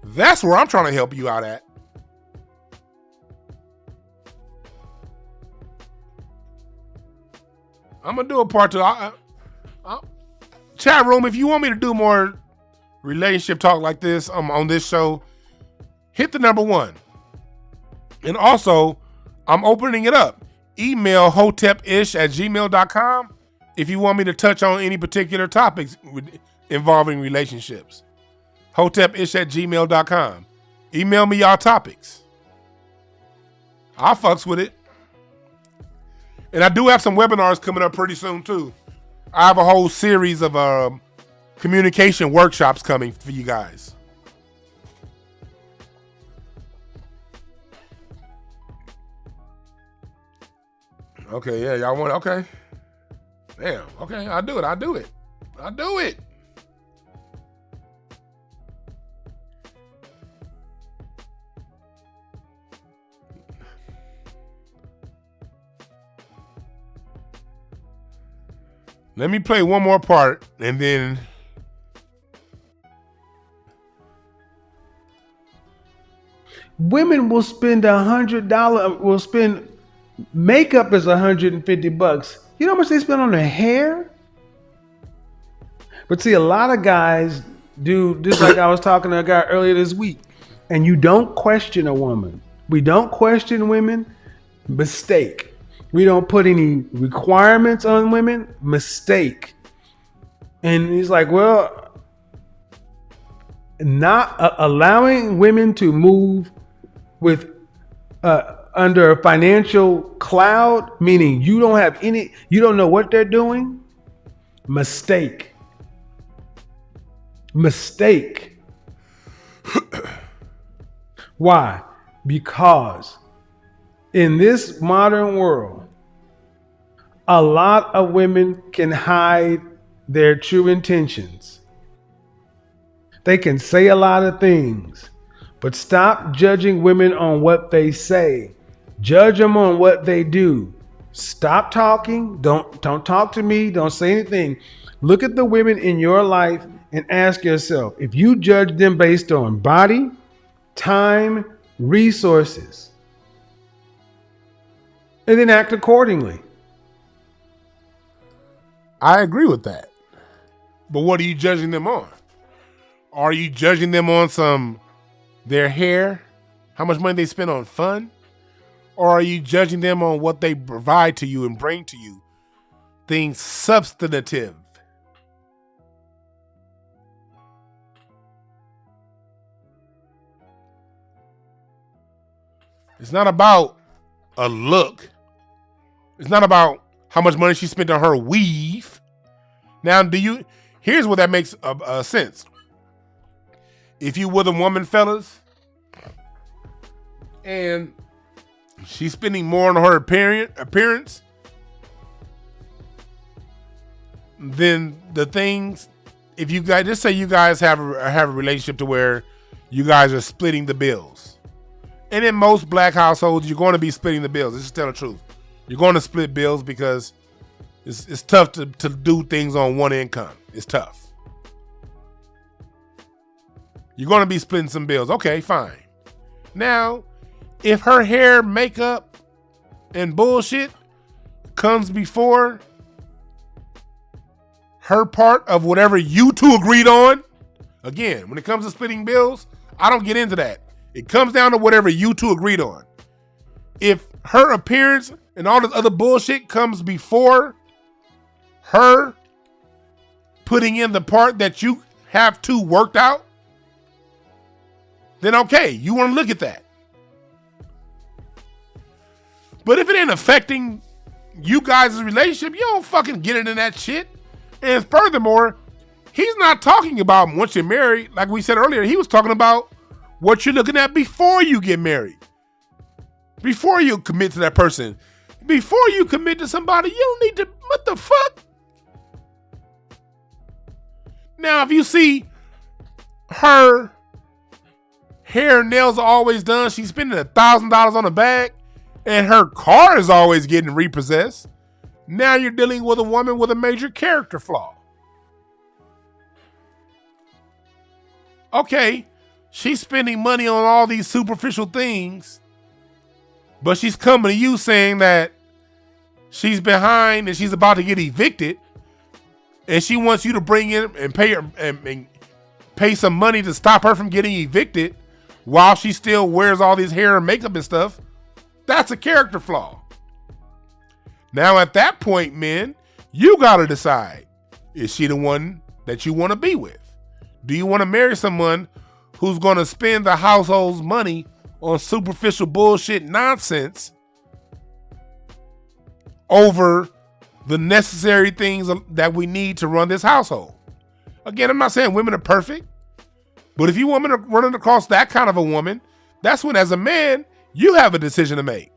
That's where I'm trying to help you out at. I'm going to do a part two. Chat room, if you want me to do more relationship talk like this on this show, hit the number 1. And also, I'm opening it up. Email hotepish@gmail.com if you want me to touch on any particular topics involving relationships. Hotepish@gmail.com. Email me y'all topics. I'll fucks with it. And I do have some webinars coming up pretty soon too. I have a whole series of communication workshops coming for you guys. Okay, yeah, y'all want, okay. Damn, okay, I'll do it. Let me play one more part and then. Women will spend $100, makeup is $150. You know how much they spend on their hair? But see, a lot of guys do, just like I was talking to a guy earlier this week, and you don't question a woman. We don't question women. Mistake. We don't put any requirements on women. Mistake. And he's like, well, not allowing women to move with under a financial cloud, meaning you don't know what they're doing. Mistake. Why? Because in this modern world, a lot of women can hide their true intentions. They can say a lot of things, but stop judging women on what they say. Judge them on what they do. Stop talking. Don't talk to me. Don't say anything. Look at the women in your life and ask yourself, if you judge them based on body, time, resources, and then act accordingly. I agree with that. But what are you judging them on? Are you judging them on their hair? How much money they spend on fun? Or are you judging them on what they provide to you and bring to you? Things substantive. It's not about a look. It's not about how much money she spent on her weave. Now, here's where that makes sense. If you with a woman, fellas, and she's spending more on her appearance than the things, if you guys, just say you guys have a relationship to where you guys are splitting the bills. And in most black households, you're going to be splitting the bills. Let's just tell the truth. You're going to split bills because it's tough to do things on one income. It's tough. You're going to be splitting some bills. Okay, fine. Now, if her hair, makeup, and bullshit comes before her part of whatever you two agreed on, again, when it comes to splitting bills, I don't get into that. It comes down to whatever you two agreed on. If her appearance and all this other bullshit comes before her putting in the part that you have to worked out, then okay, you want to look at that. But if it ain't affecting you guys' relationship, you don't fucking get into that shit. And furthermore, he's not talking about once you're married. Like we said earlier, he was talking about what you're looking at before you get married. Before you commit to that person. Before you commit to somebody, you don't need to, what the fuck? Now, if you see her hair and nails are always done. She's spending $1,000 on a bag, and her car is always getting repossessed. Now you're dealing with a woman with a major character flaw. Okay, she's spending money on all these superficial things, but she's coming to you saying that she's behind and she's about to get evicted, and she wants you to bring in and pay her and pay some money to stop her from getting evicted while she still wears all this hair and makeup and stuff. That's a character flaw. Now at that point, men, you gotta decide, is she the one that you want to be with? Do you want to marry someone who's going to spend the household's money on superficial bullshit nonsense over the necessary things that we need to run this household? Again, I'm not saying women are perfect, but if you women are running across that kind of a woman, that's when, as a man, you have a decision to make.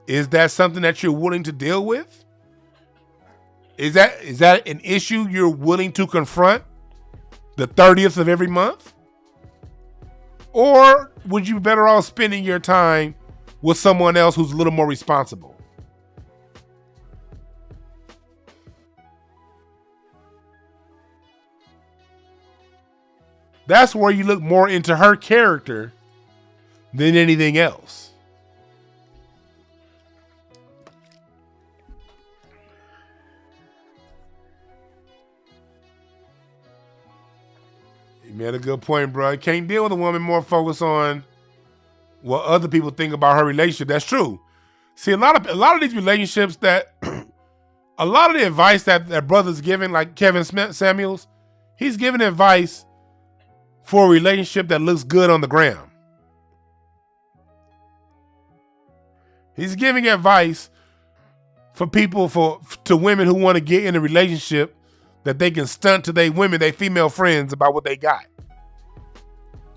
Is that something that you're willing to deal with? Is that an issue you're willing to confront the 30th of every month? Or would you be better off spending your time with someone else who's a little more responsible? That's where you look more into her character than anything else. You made a good point, bro. You can't deal with a woman more focused on what other people think about her relationship. That's true. See, a lot of these relationships that a lot of the advice that brother's giving, like Kevin Samuels, he's giving advice for a relationship that looks good on the ground. He's giving advice for people, to women who want to get in a relationship that they can stunt to their female friends about what they got.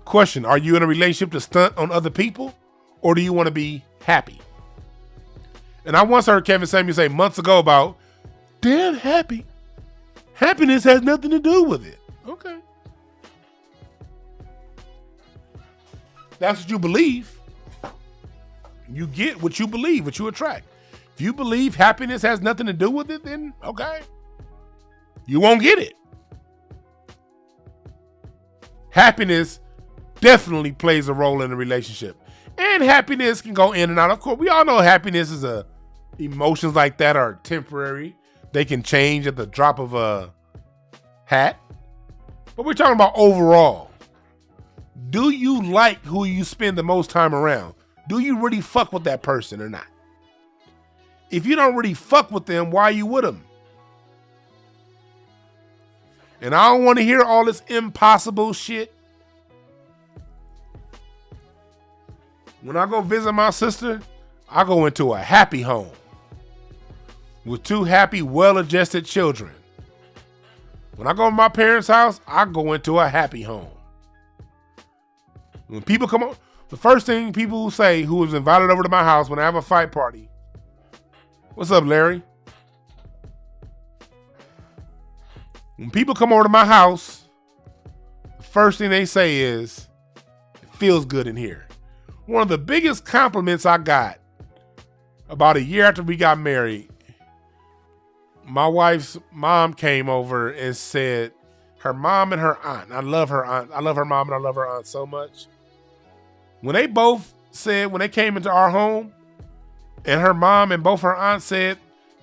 Question, are you in a relationship to stunt on other people, or do you want to be happy? And I once heard Kevin Samuels say months ago about, damn happy. Happiness has nothing to do with it. Okay. That's what you believe. You get what you believe, what you attract. If you believe happiness has nothing to do with it, then okay. You won't get it. Happiness definitely plays a role in a relationship. And happiness can go in and out. Of course, we all know happiness is emotions like that are temporary. They can change at the drop of a hat. But we're talking about overall. Do you like who you spend the most time around? Do you really fuck with that person or not? If you don't really fuck with them, why are you with them? And I don't want to hear all this impossible shit. When I go visit my sister, I go into a happy home with 2 happy, well-adjusted children. When I go to my parents' house, I go into a happy home. When people come up, the first thing people say who was invited over to my house when I have a fight party, what's up, Larry? When people come over to my house, the first thing they say is, it feels good in here. One of the biggest compliments I got about a year after we got married, my wife's mom came over and said her mom and her aunt, I love her aunt, I love her mom and I love her aunt so much. When they both said, when they came into our home and her mom and both her aunts said,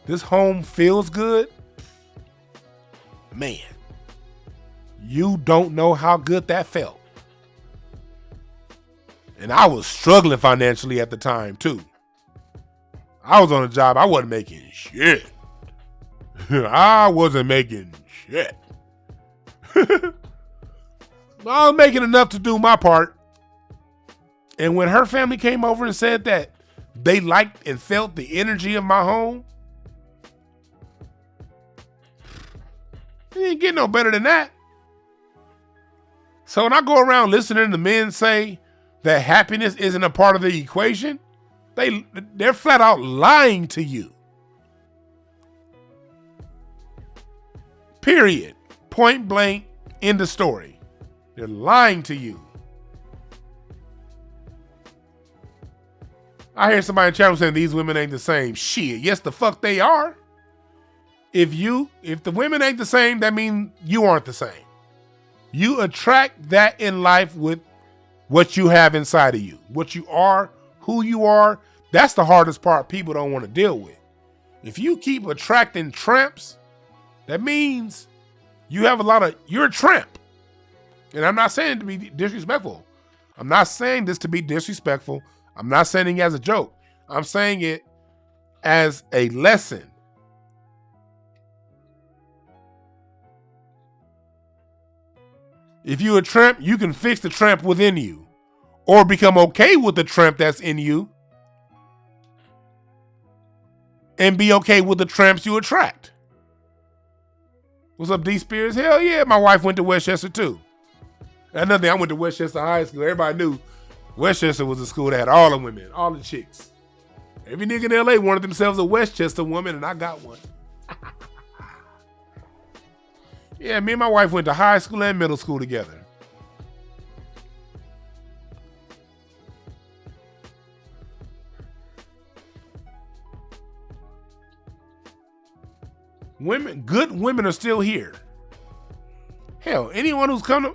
this home feels good, man, you don't know how good that felt. And I was struggling financially at the time too. I was on a job, I wasn't making shit. I wasn't making shit. I was making enough to do my part. And when her family came over and said that they liked and felt the energy of my home, it didn't get no better than that. So when I go around listening to men say that happiness isn't a part of the equation, they're flat out lying to you. Period. Point blank, end of story. They're lying to you. I hear somebody in chat room saying these women ain't the same. Shit, yes the fuck they are. If the women ain't the same, that means you aren't the same. You attract that in life with what you have inside of you. What you are, who you are, that's the hardest part people don't want to deal with. If you keep attracting tramps, that means you're a tramp. And I'm not saying to be disrespectful. I'm not saying this to be disrespectful. I'm not saying it as a joke. I'm saying it as a lesson. If you're a tramp, you can fix the tramp within you or become okay with the tramp that's in you and be okay with the tramps you attract. What's up, D Spears? Hell yeah, my wife went to Westchester too. Another thing, I went to Westchester High School. Everybody knew Westchester was a school that had all the women, all the chicks. Every nigga in LA wanted themselves a Westchester woman, and I got one. Yeah, me and my wife went to high school and middle school together. Good women are still here. Hell, anyone who's come to,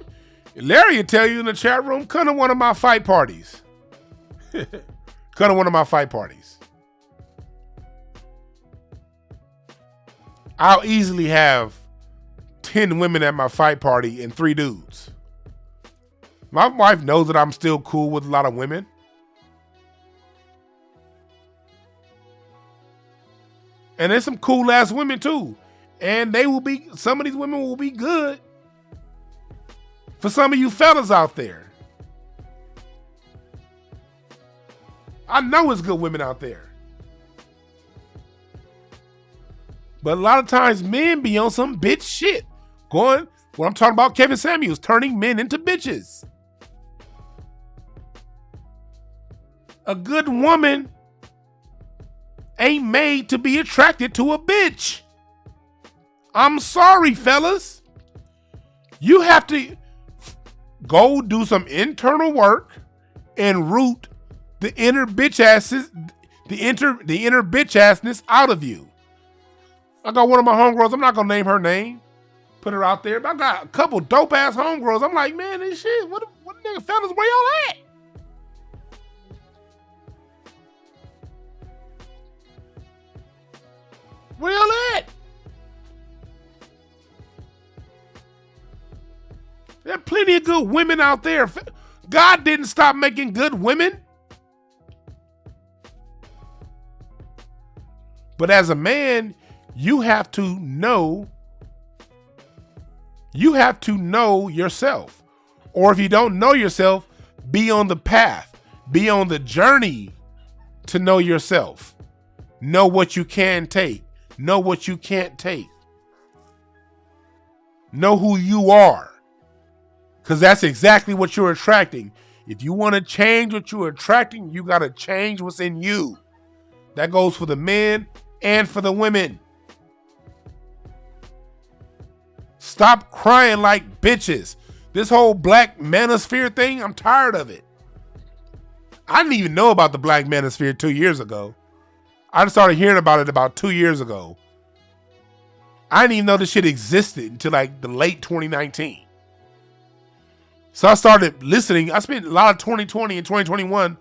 Larry will tell you in the chat room, come to one of my fight parties. Come to one of my fight parties. I'll easily have 10 women at my fight party and 3 dudes. My wife knows that I'm still cool with a lot of women. And there's some cool ass women too. And some of these women will be good for some of you fellas out there. I know it's good women out there. But a lot of times men be on some bitch shit. What I'm talking about, Kevin Samuels turning men into bitches. A good woman ain't made to be attracted to a bitch. I'm sorry, fellas. You have to go do some internal work and root the inner bitch asses, the inner bitch assness out of you. I got one of my homegirls, I'm not gonna name her name, put her out there, but I got a couple dope ass homegirls. I'm like, man, this shit, what nigga fellas, where y'all at? Where y'all at? There are plenty of good women out there. God didn't stop making good women. But as a man, you have to know yourself. Or if you don't know yourself, be on the path. Be on the journey to know yourself. Know what you can take. Know what you can't take. Know who you are. Because that's exactly what you're attracting. If you want to change what you're attracting, you got to change what's in you. That goes for the men and for the women. Stop crying like bitches. This whole black manosphere thing, I'm tired of it. I didn't even know about the black manosphere 2 years ago. I just started hearing about it about 2 years ago. I didn't even know this shit existed until like the late 2019. So I started listening. I spent a lot of 2020 and 2021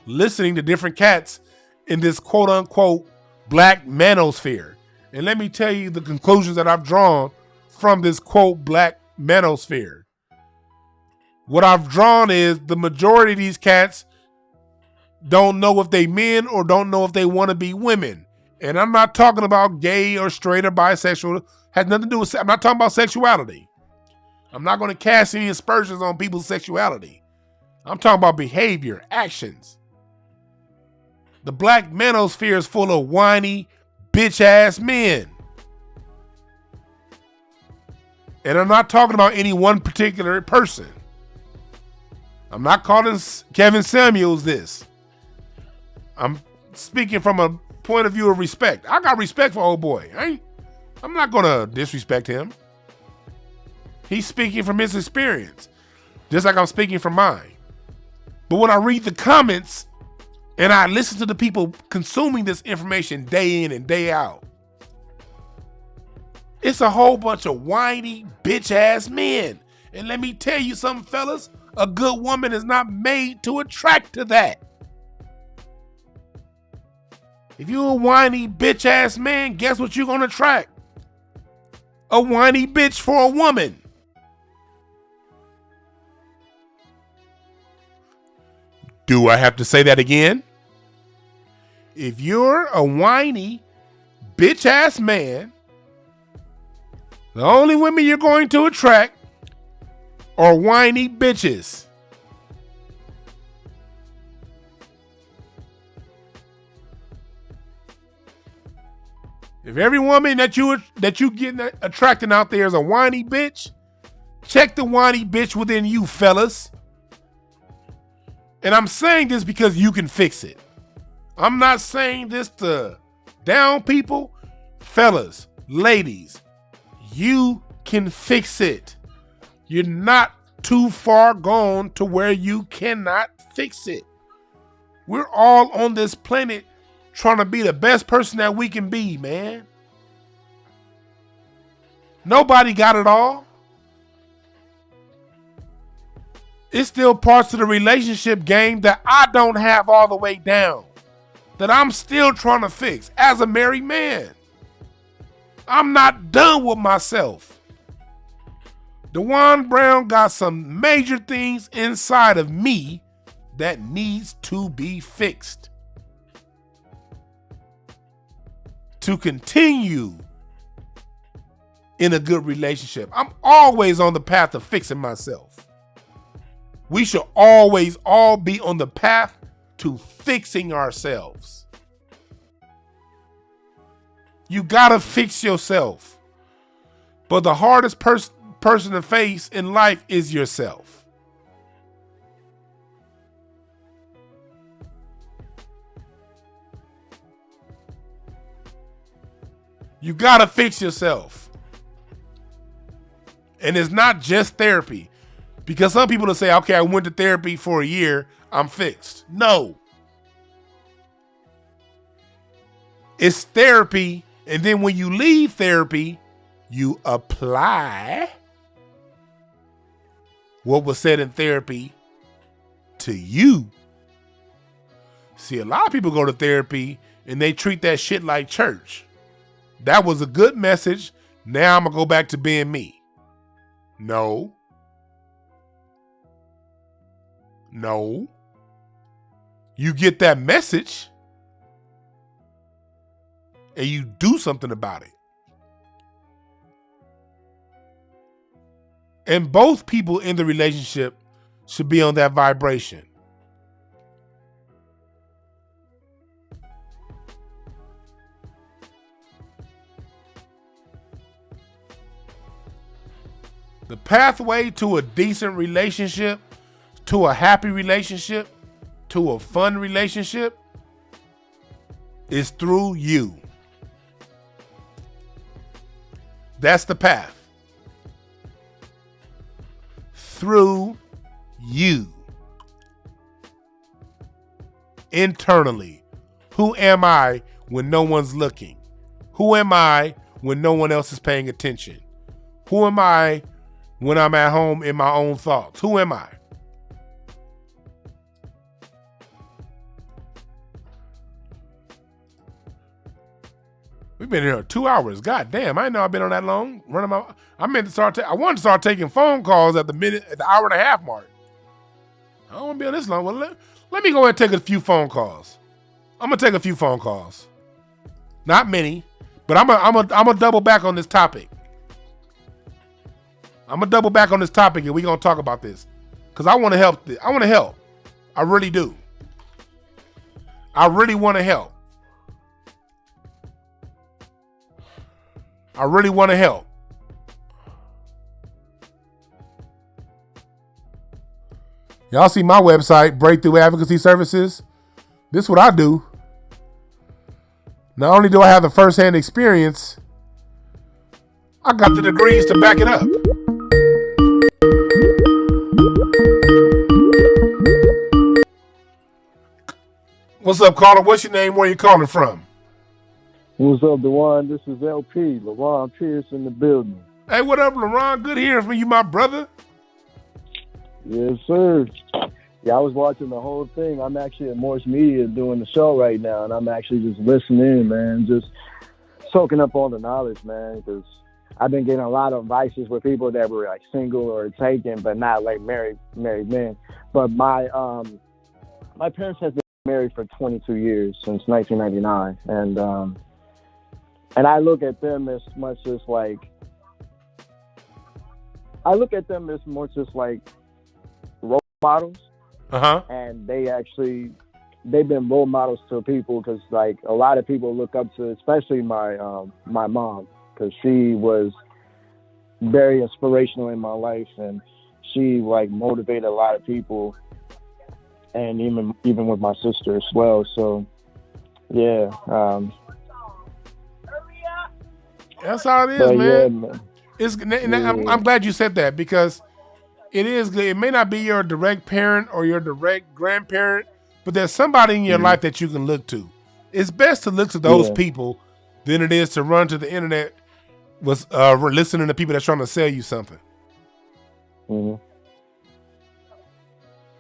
listening to different cats in this quote unquote black manosphere. And let me tell you the conclusions that I've drawn from this quote black manosphere. What I've drawn is the majority of these cats don't know if they men or don't know if they want to be women. And I'm not talking about gay or straight or bisexual. Has nothing to do with, I'm not talking about sexuality. I'm not going to cast any aspersions on people's sexuality. I'm talking about behavior, actions. The black manosphere is full of whiny, bitch-ass men. And I'm not talking about any one particular person. I'm not calling Kevin Samuels this. I'm speaking from a point of view of respect. I got respect for old boy. I'm not going to disrespect him. He's speaking from his experience. Just like I'm speaking from mine. But when I read the comments and I listen to the people consuming this information day in and day out, it's a whole bunch of whiny, bitch-ass men. And let me tell you something, fellas, a good woman is not made to attract to that. If you're a whiny, bitch-ass man, guess what you're going to attract? A whiny bitch for a woman. Do I have to say that again? If you're a whiny, bitch-ass man, the only women you're going to attract are whiny bitches. If every woman that you get attracting out there is a whiny bitch, check the whiny bitch within you, fellas. And I'm saying this because you can fix it. I'm not saying this to down people. Fellas, ladies, you can fix it. You're not too far gone to where you cannot fix it. We're all on this planet trying to be the best person that we can be, man. Nobody got it all. It's still parts of the relationship game that I don't have all the way down, that I'm still trying to fix as a married man. I'm not done with myself. DwannBrown got some major things inside of me that needs to be fixed to continue in a good relationship. I'm always on the path of fixing myself. We should always all be on the path to fixing ourselves. You gotta fix yourself. But the hardest person to face in life is yourself. You gotta fix yourself. And it's not just therapy. Because some people will say, okay, I went to therapy for a year, I'm fixed. No. It's therapy, and then when you leave therapy, you apply what was said in therapy to you. See, a lot of people go to therapy and they treat that shit like church. That was a good message. Now I'm going to go back to being me. No. No. You get that message and you do something about it. And both people in the relationship should be on that vibration. The pathway to a decent relationship, to a happy relationship, to a fun relationship is through you. That's the path. Through you. Internally. Who am I when no one's looking? Who am I when no one else is paying attention? Who am I when I'm at home in my own thoughts? Who am I? We've been here 2 hours. God damn, I didn't know I've been on that long. I wanted to start taking phone calls at the hour and a half mark. I don't want to be on this long. Well, let me go ahead and take a few phone calls. I'm gonna take a few phone calls. Not many, but I'm gonna double back on this topic. I'm gonna double back on this topic, and we're gonna talk about this because I want to help. I want to help. I really do. I really want to help. I really want to help. Y'all see my website, Breakthrough Advocacy Services. This is what I do. Not only do I have the first-hand experience, I got the degrees to back it up. What's up, caller? What's your name? Where you calling from? What's up, Dwan? This is LP, LaRon Pierce in the building. Hey, what up, LaRon? Good hearing from you, my brother. Yes, sir. Yeah, I was watching the whole thing. I'm actually at Morse Media doing the show right now, and I'm actually just listening, man, just soaking up all the knowledge, man, because I've been getting a lot of advices with people that were like single or taken, but not like married men. But my parents have been married for 22 years, since 1999, and I look at them as much as like role models. And they've been role models to people, because like a lot of people look up to, especially my mom, because she was very inspirational in my life, and she like motivated a lot of people, and even with my sister as well. So yeah, that's how it is, man. Yeah, man. I'm glad you said that, because it is good. It may not be your direct parent or your direct grandparent, but there's somebody in your life that you can look to. It's best to look to those people than it is to run to the internet with listening to people that's trying to sell you something. Mm-hmm.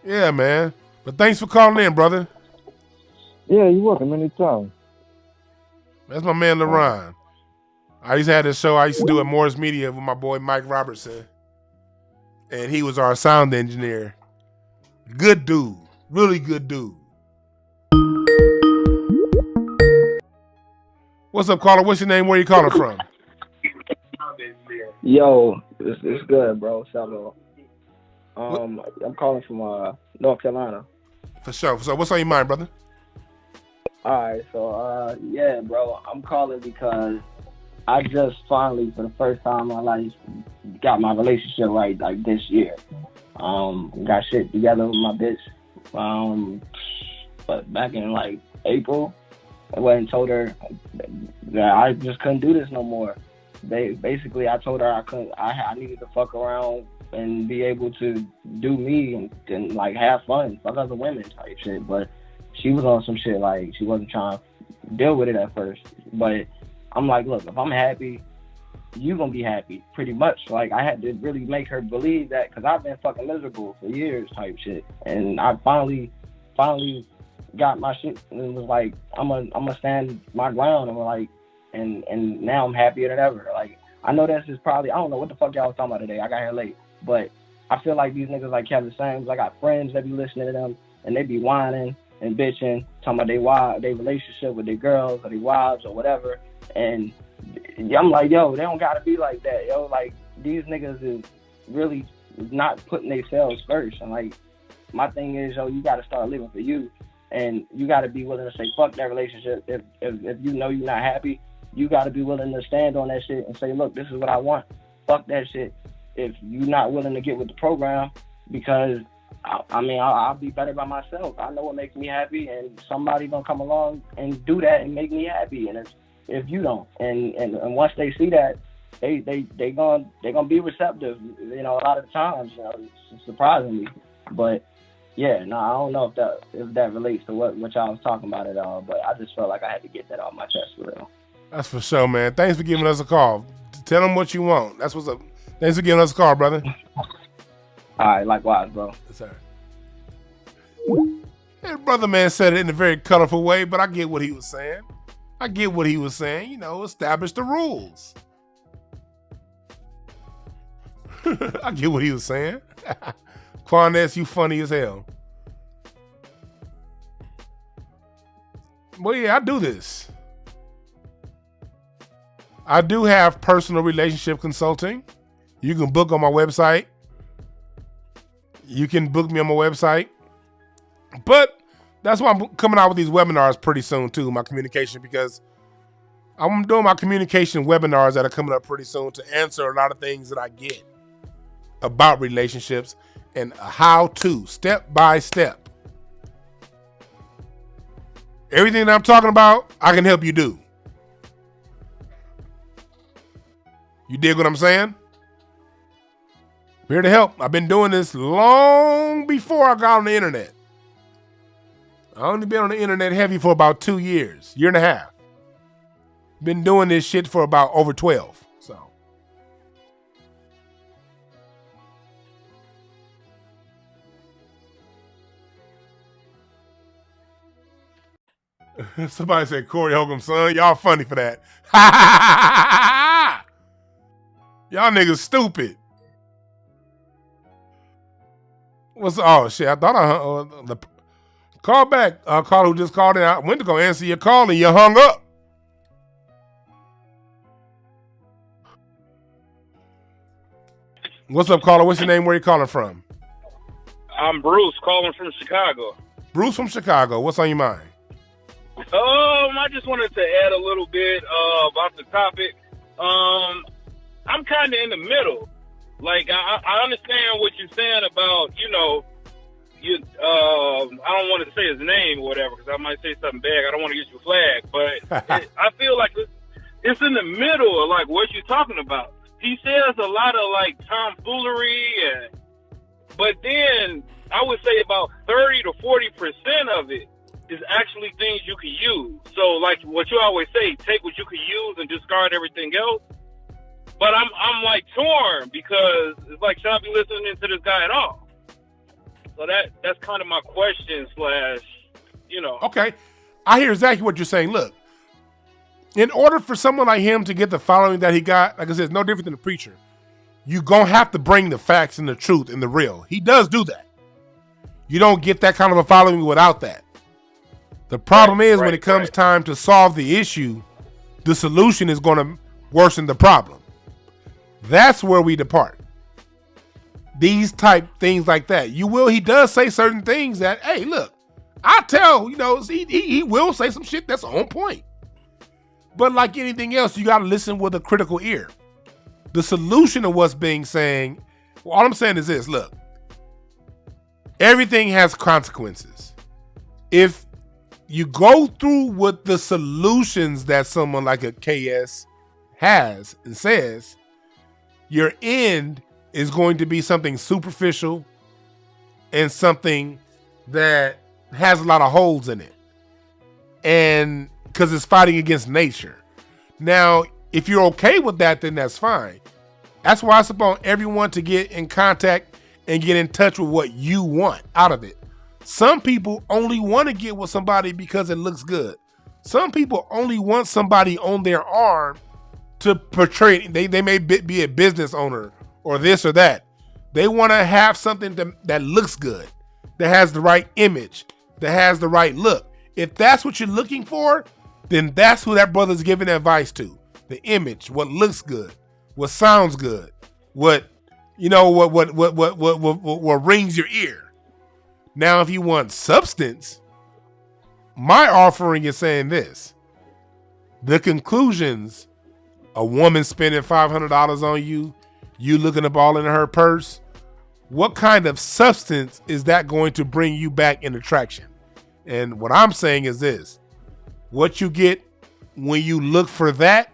Yeah, man. But thanks for calling in, brother. Yeah, you're welcome anytime. That's my man, LaRon. I used to have this show I used to do at Morris Media with my boy Mike Robertson. And he was our sound engineer. Good dude. Really good dude. What's up, caller? What's your name? Where you calling from? Yo, it's good, bro. Samuel. I'm calling from North Carolina. For sure. So what's on your mind, brother? All right, so yeah, bro. I'm calling because I just finally, for the first time in my life, got my relationship right, like this year. Got shit together with my bitch. But back in like April, I went and told her that I just couldn't do this no more. I told her I needed to fuck around and be able to do me and like have fun, fuck other women type shit. But she was on some shit like she wasn't trying to deal with it at first. But I'm like, look, if I'm happy, you gonna be happy, pretty much. Like, I had to really make her believe that, because I've been fucking miserable for years type shit. And I finally got my shit and was like, I'm gonna stand my ground, and like, and now I'm happier than ever. Like, I know this is probably, I don't know what the fuck y'all was talking about today. I got here late. But I feel like these niggas like Kevin Samuels, I got friends that be listening to them, and they be whining and bitching, talking about their relationship with their girls or their wives or whatever. And I'm like, yo, they don't gotta be like that, yo. Like, these niggas is really not putting themselves first. And like, my thing is, yo, you gotta start living for you, and you gotta be willing to say fuck that relationship. If you know you're not happy, you gotta be willing to stand on that shit and say, look, this is what I want. Fuck that shit. If you're not willing to get with the program, because I'll be better by myself. I know what makes me happy, and somebody gonna come along and do that and make me happy. And if you don't, and once they see that, they gonna be receptive. You know, a lot of the times, you know, surprisingly. But yeah, no, I don't know if that relates to what y'all was talking about at all. But I just felt like I had to get that off my chest for real. That's for sure, man. Thanks for giving us a call. Tell them what you want. That's what's up. Thanks for giving us a call, brother. All right, likewise, bro. That's all right. And brother man said it in a very colorful way, but I get what he was saying. You know, establish the rules. I get what he was saying. Quanez, you funny as hell. Well, yeah, I do this. I do have personal relationship consulting. You can book on my website. You can book me on my website. But that's why I'm coming out with these webinars pretty soon too, my communication, because I'm doing my communication webinars that are coming up pretty soon to answer a lot of things that I get about relationships and how to, step by step. Everything that I'm talking about, I can help you do. You dig what I'm saying? I'm here to help. I've been doing this long before I got on the internet. I only been on the internet heavy for about 2 years, year and a half. Been doing this shit for about over 12. So. Somebody said Corey Holcomb's son. Y'all funny for that. Y'all niggas stupid. Oh shit! I thought the call back. Caller who just called in. I went to go answer your call and you hung up. What's up, caller? What's your name? Where you calling from? I'm Bruce, calling from Chicago. Bruce from Chicago. What's on your mind? I just wanted to add a little bit about the topic. I'm kind of in the middle. Like, I understand what you're saying about, I don't want to say his name or whatever because I might say something bad. I don't want to get you flagged. But I feel like it's in the middle of, like, what you're talking about. He says a lot of, like, tomfoolery, but then I would say about 30 to 40% of it is actually things you can use. So, like what you always say, take what you can use and discard everything else. But I'm like torn because it's like, should I be listening to this guy at all? So that's kind of my question / Okay, I hear exactly what you're saying. Look, in order for someone like him to get the following that he got, like I said, it's no different than a preacher. You gonna have to bring the facts and the truth and the real. He does do that. You don't get that kind of a following without that. The problem is when it comes time to solve the issue, the solution is going to worsen the problem. That's where we depart. These type things like that. He does say certain things that, hey, look, I tell, he will say some shit that's on point. But like anything else, you got to listen with a critical ear. The solution of what's being saying, all I'm saying is this, look, everything has consequences. If you go through with the solutions that someone like a KS has and says, your end is going to be something superficial and something that has a lot of holes in it. And because it's fighting against nature. Now, if you're okay with that, then that's fine. That's why it's upon everyone to get in contact and get in touch with what you want out of it. Some people only want to get with somebody because it looks good. Some people only want somebody on their arm to portray. They may be a business owner or this or that. They want to have something that looks good, that has the right image, that has the right look. If that's what you're looking for, then that's who that brother's giving advice to. The image, what looks good, what sounds good, what rings your ear. Now, if you want substance, my offering is saying this. The conclusions, a woman spending $500 on you, you looking up all in her purse, what kind of substance is that going to bring you back in attraction? And what I'm saying is this. What you get when you look for that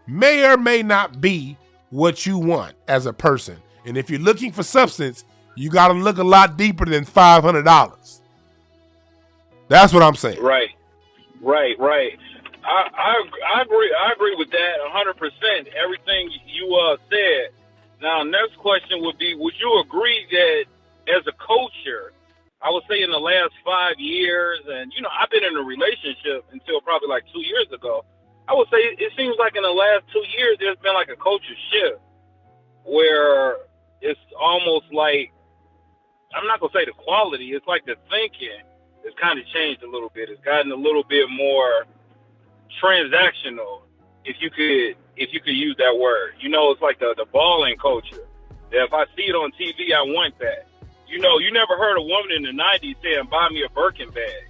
may or may not be what you want as a person. And if you're looking for substance, you got to look a lot deeper than $500. That's what I'm saying. Right. I agree with that 100%. Everything you said. Now, next question would be: would you agree that as a culture, I would say in the last 5 years, and I've been in a relationship until probably like 2 years ago. I would say it seems like in the last 2 years there's been like a culture shift where it's almost like, I'm not gonna say the quality, it's like the thinking has kind of changed a little bit. It's gotten a little bit more transactional, if you could use that word. It's like the balling culture. That if I see it on TV, I want that. You never heard a woman in the 90s saying, buy me a Birkin bag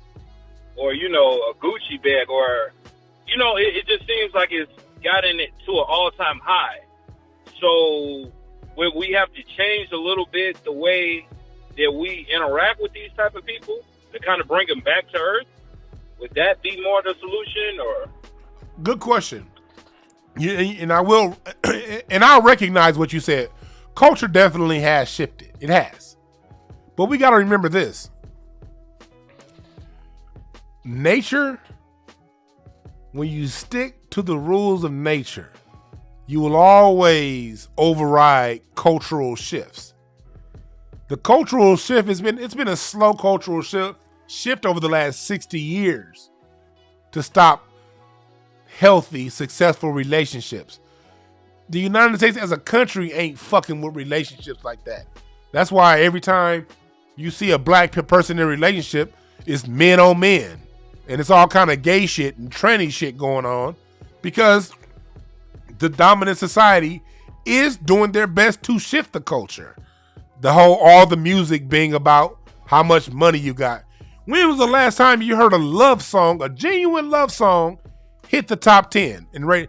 or, a Gucci bag or, it just seems like it's gotten it to an all-time high. So we have to change a little bit the way that we interact with these type of people to kind of bring them back to earth. Would that be more the solution or? Good question. And I'll recognize what you said. Culture definitely has shifted. It has. But we got to remember this. nature, when you stick to the rules of nature, you will always override cultural shifts. The cultural shift it's been a slow cultural shift over the last 60 years to stop healthy, successful relationships. The United States as a country ain't fucking with relationships like that. That's why every time you see a black person in a relationship, it's men on men. And it's all kind of gay shit and tranny shit going on because the dominant society is doing their best to shift the culture. All the music being about how much money you got. When was the last time you heard a love song, a genuine love song, hit the top 10 and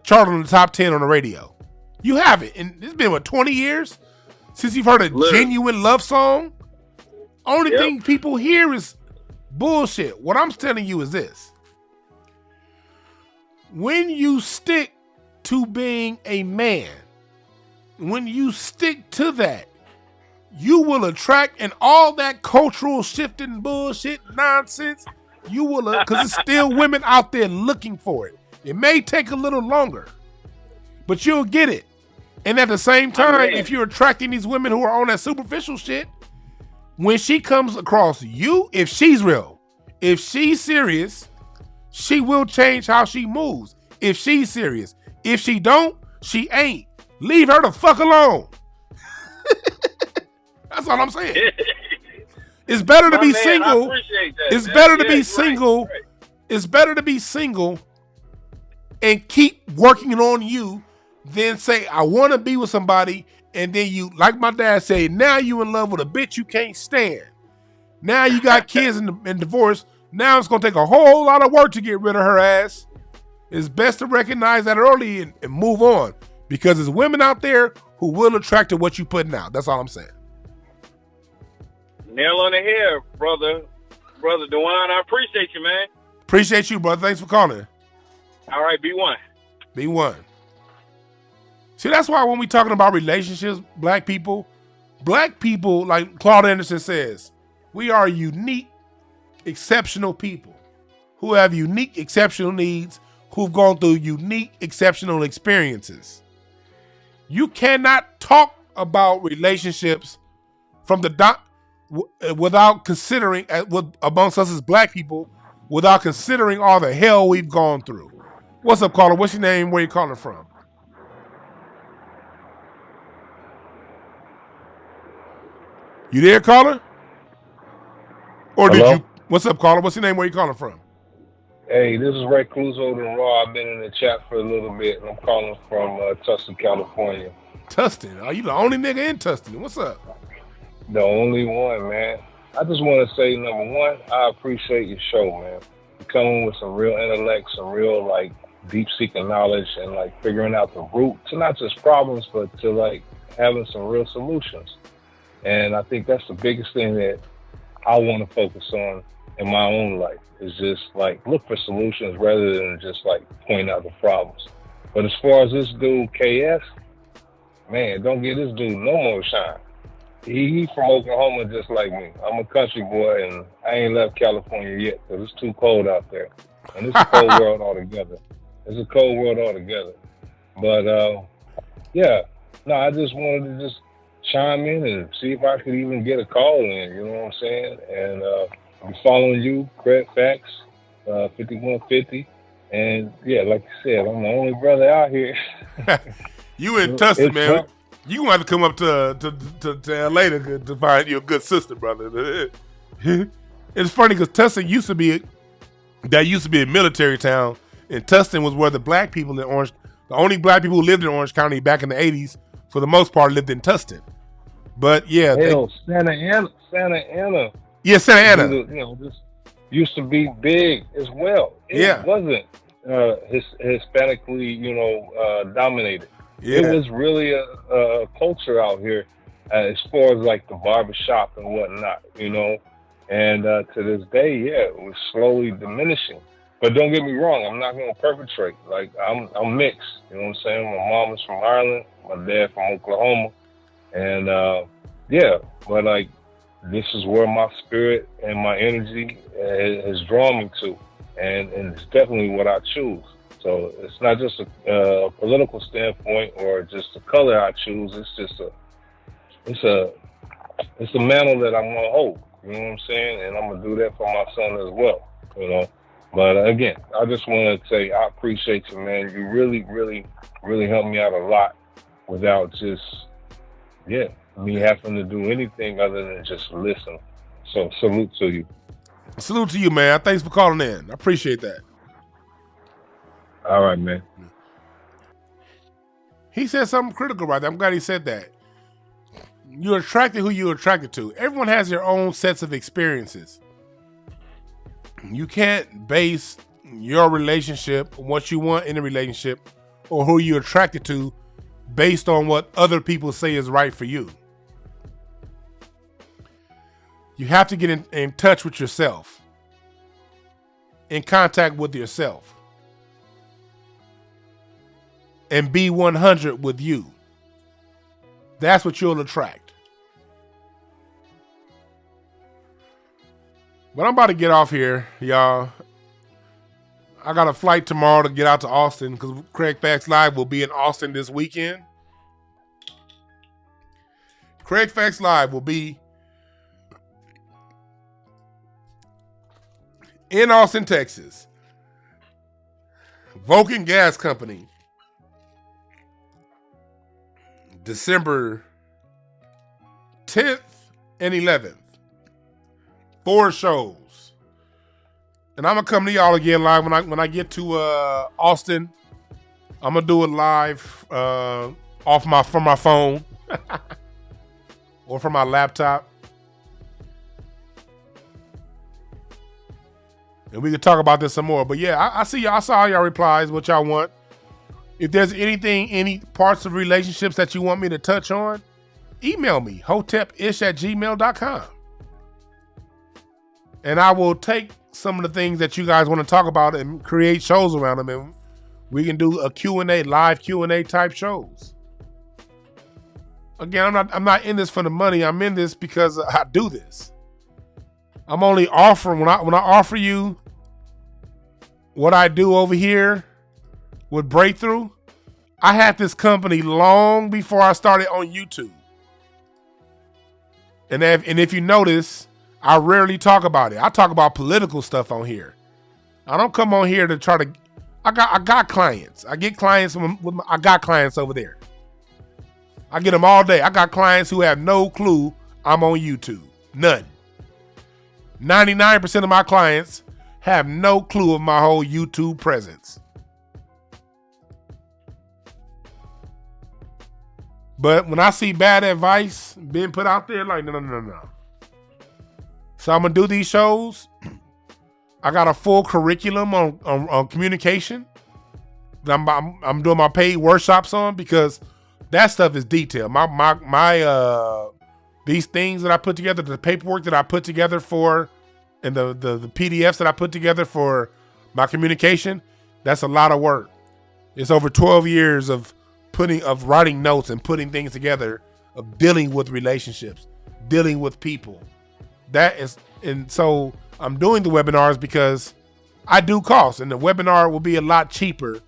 chart on the top 10 on the radio? You haven't. And it's been, 20 years since you've heard a genuine love song? Only thing people hear is bullshit. What I'm telling you is this. When you stick to being a man, when you stick to that, you will attract, and all that cultural shifting bullshit nonsense, you will, because there's still women out there looking for it. It may take a little longer, but you'll get it. And at the same time, if you're attracting these women who are on that superficial shit, when she comes across you, if she's real, if she's serious, she will change how she moves. If she's serious. If she don't, she ain't. Leave her the fuck alone. That's all I'm saying. It's better to be single. It's better to be single. It's better to be single and keep working on you than say, I want to be with somebody, and then you, like my dad said, now you in love with a bitch you can't stand. Now you got kids and divorce. Now it's going to take a whole lot of work to get rid of her ass. It's best to recognize that early and move on, because there's women out there who will attract to what you putting out. That's all I'm saying. Nail on the head, brother Dwan. I appreciate you, man. Appreciate you, brother. Thanks for calling. All right, B1. B1. See, that's why when we talking about relationships, black people, like Claude Anderson says, we are unique, exceptional people who have unique, exceptional needs, who've gone through unique, exceptional experiences. You cannot talk about relationships from the without considering, amongst us as black people, without considering all the hell we've gone through. What's up, caller? What's your name? Where you calling from? You there, caller? Or Hello? did you? What's up, caller? What's your name? Where you calling from? Hey, this is Ray Cluzo and Raw. I've been in the chat for a little bit, and I'm calling from Tustin, California. Tustin? Are you the only nigga in Tustin? What's up? The only one, man. I just want to say, number one, I appreciate your show, man. You're coming with some real intellect, some real, deep-seeking knowledge, and, figuring out the root to not just problems, but to, having some real solutions. And I think that's the biggest thing that I want to focus on in my own life, is just, look for solutions rather than just, point out the problems. But as far as this dude, KS, man, don't give this dude no more shine. He from Oklahoma just like me. I'm a country boy, and I ain't left California yet because it's too cold out there. And it's a cold world altogether. It's a cold world altogether. But, I just wanted to just chime in and see if I could even get a call in, you know what I'm saying? And I'm following you, Craig Facts, 5150. And, like you said, I'm the only brother out here. You in Tustin, man. You gonna have to come up to LA to find you a good sister, brother. It's funny because Tustin used to be a military town, and Tustin was where the black people in Orange, the only black people who lived in Orange County back in the 80s, for the most part, lived in Tustin. But yeah, Santa Ana. Yeah, Santa Ana. This used to be big as well. It wasn't Hispanically, dominated. Yeah. It was really a culture out here as far as the barbershop and whatnot, and to this day, it was slowly diminishing. But don't get me wrong, I'm not going to perpetrate. I'm mixed, you know what I'm saying? My mom is from Ireland, my dad from Oklahoma, and but this is where my spirit and my energy has drawn me to, and it's definitely what I choose. So it's not just a political standpoint or just the color I choose. It's a mantle that I'm gonna hold. You know what I'm saying? And I'm gonna do that for my son as well. You know. But again, I just want to say I appreciate you, man. You really, really, really helped me out a lot without just, me having to do anything other than just listen. So salute to you. Salute to you, man. Thanks for calling in. I appreciate that. All right, man. He said something critical right there. I'm glad he said that. You're attracted who you're attracted to. Everyone has their own sets of experiences. You can't base your relationship, what you want in a relationship, or who you're attracted to based on what other people say is right for you. You have to get in touch with yourself, in contact with yourself, and be 100 with you. That's what you'll attract. But I'm about to get off here, y'all. I got a flight tomorrow to get out to Austin because Craig Facts Live will be in Austin this weekend. Craig Facts Live will be in Austin, Texas. Vulcan Gas Company. December 10th and 11th. 4 shows. And I'm going to come to y'all again live when I get to Austin. I'm going to do it live from my phone or from my laptop. And we can talk about this some more. But yeah, I see y'all. I saw y'all replies, what y'all want. If there's anything, any parts of relationships that you want me to touch on, email me, hotepish@gmail.com. And I will take some of the things that you guys want to talk about and create shows around them. And we can do a Q&A, live Q&A type shows. Again, I'm not in this for the money. I'm in this because I do this. I'm only offering, when I offer you what I do over here with Breakthrough, I had this company long before I started on YouTube. And if you notice, I rarely talk about it. I talk about political stuff on here. I don't come on here to try to. I got clients. I get clients. I got clients over there. I get them all day. I got clients who have no clue I'm on YouTube. None. 99% of my clients have no clue of my whole YouTube presence. But when I see bad advice being put out there, like, no. So I'm going to do these shows. I got a full curriculum on communication that I'm doing my paid workshops on, because that stuff is detailed. My these things that I put together, the paperwork that I put together for, and the PDFs that I put together for my communication, that's a lot of work. It's over 12 years of writing notes and putting things together, of dealing with relationships, dealing with people. And so I'm doing the webinars because I do cost, and the webinar will be a lot cheaper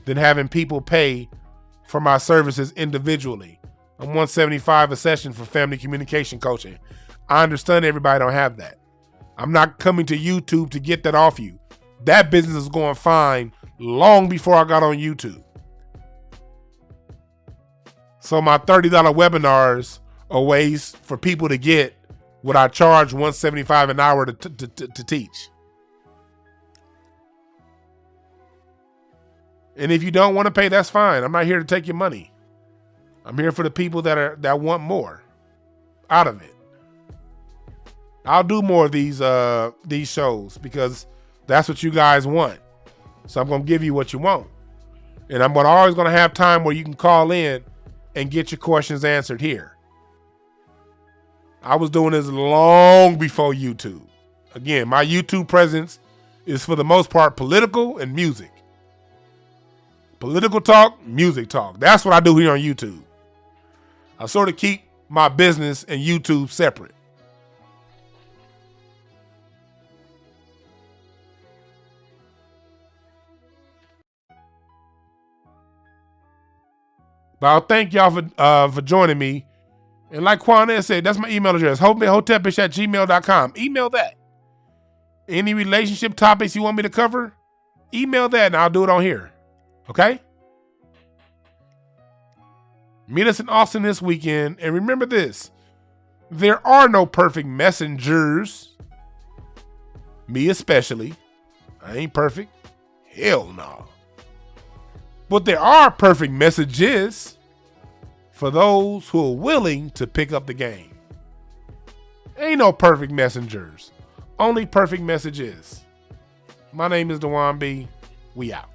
than having people pay for my services individually. I'm $175 a session for family communication coaching. I understand everybody don't have that. I'm not coming to YouTube to get that off you. That business is going fine long before I got on YouTube. So my $30 webinars are ways for people to get what I charge $175 an hour to teach. And if you don't want to pay, that's fine. I'm not here to take your money. I'm here for the people that want more out of it. I'll do more of these shows because that's what you guys want. So I'm going to give you what you want. And I'm always going to have time where you can call in and get your questions answered here. I was doing this long before YouTube. Again, my YouTube presence is for the most part political and music. Political talk, music talk. That's what I do here on YouTube. I sort of keep my business and YouTube separate. But I'll thank y'all for joining me. And like Quanez said, that's my email address, hotepish@gmail.com. Email that. Any relationship topics you want me to cover, email that and I'll do it on here. Okay? Meet us in Austin this weekend. And remember this, there are no perfect messengers. Me especially. I ain't perfect. Hell no. But there are perfect messages for those who are willing to pick up the game. Ain't no perfect messengers. Only perfect messages. My name is Dwan B. We out.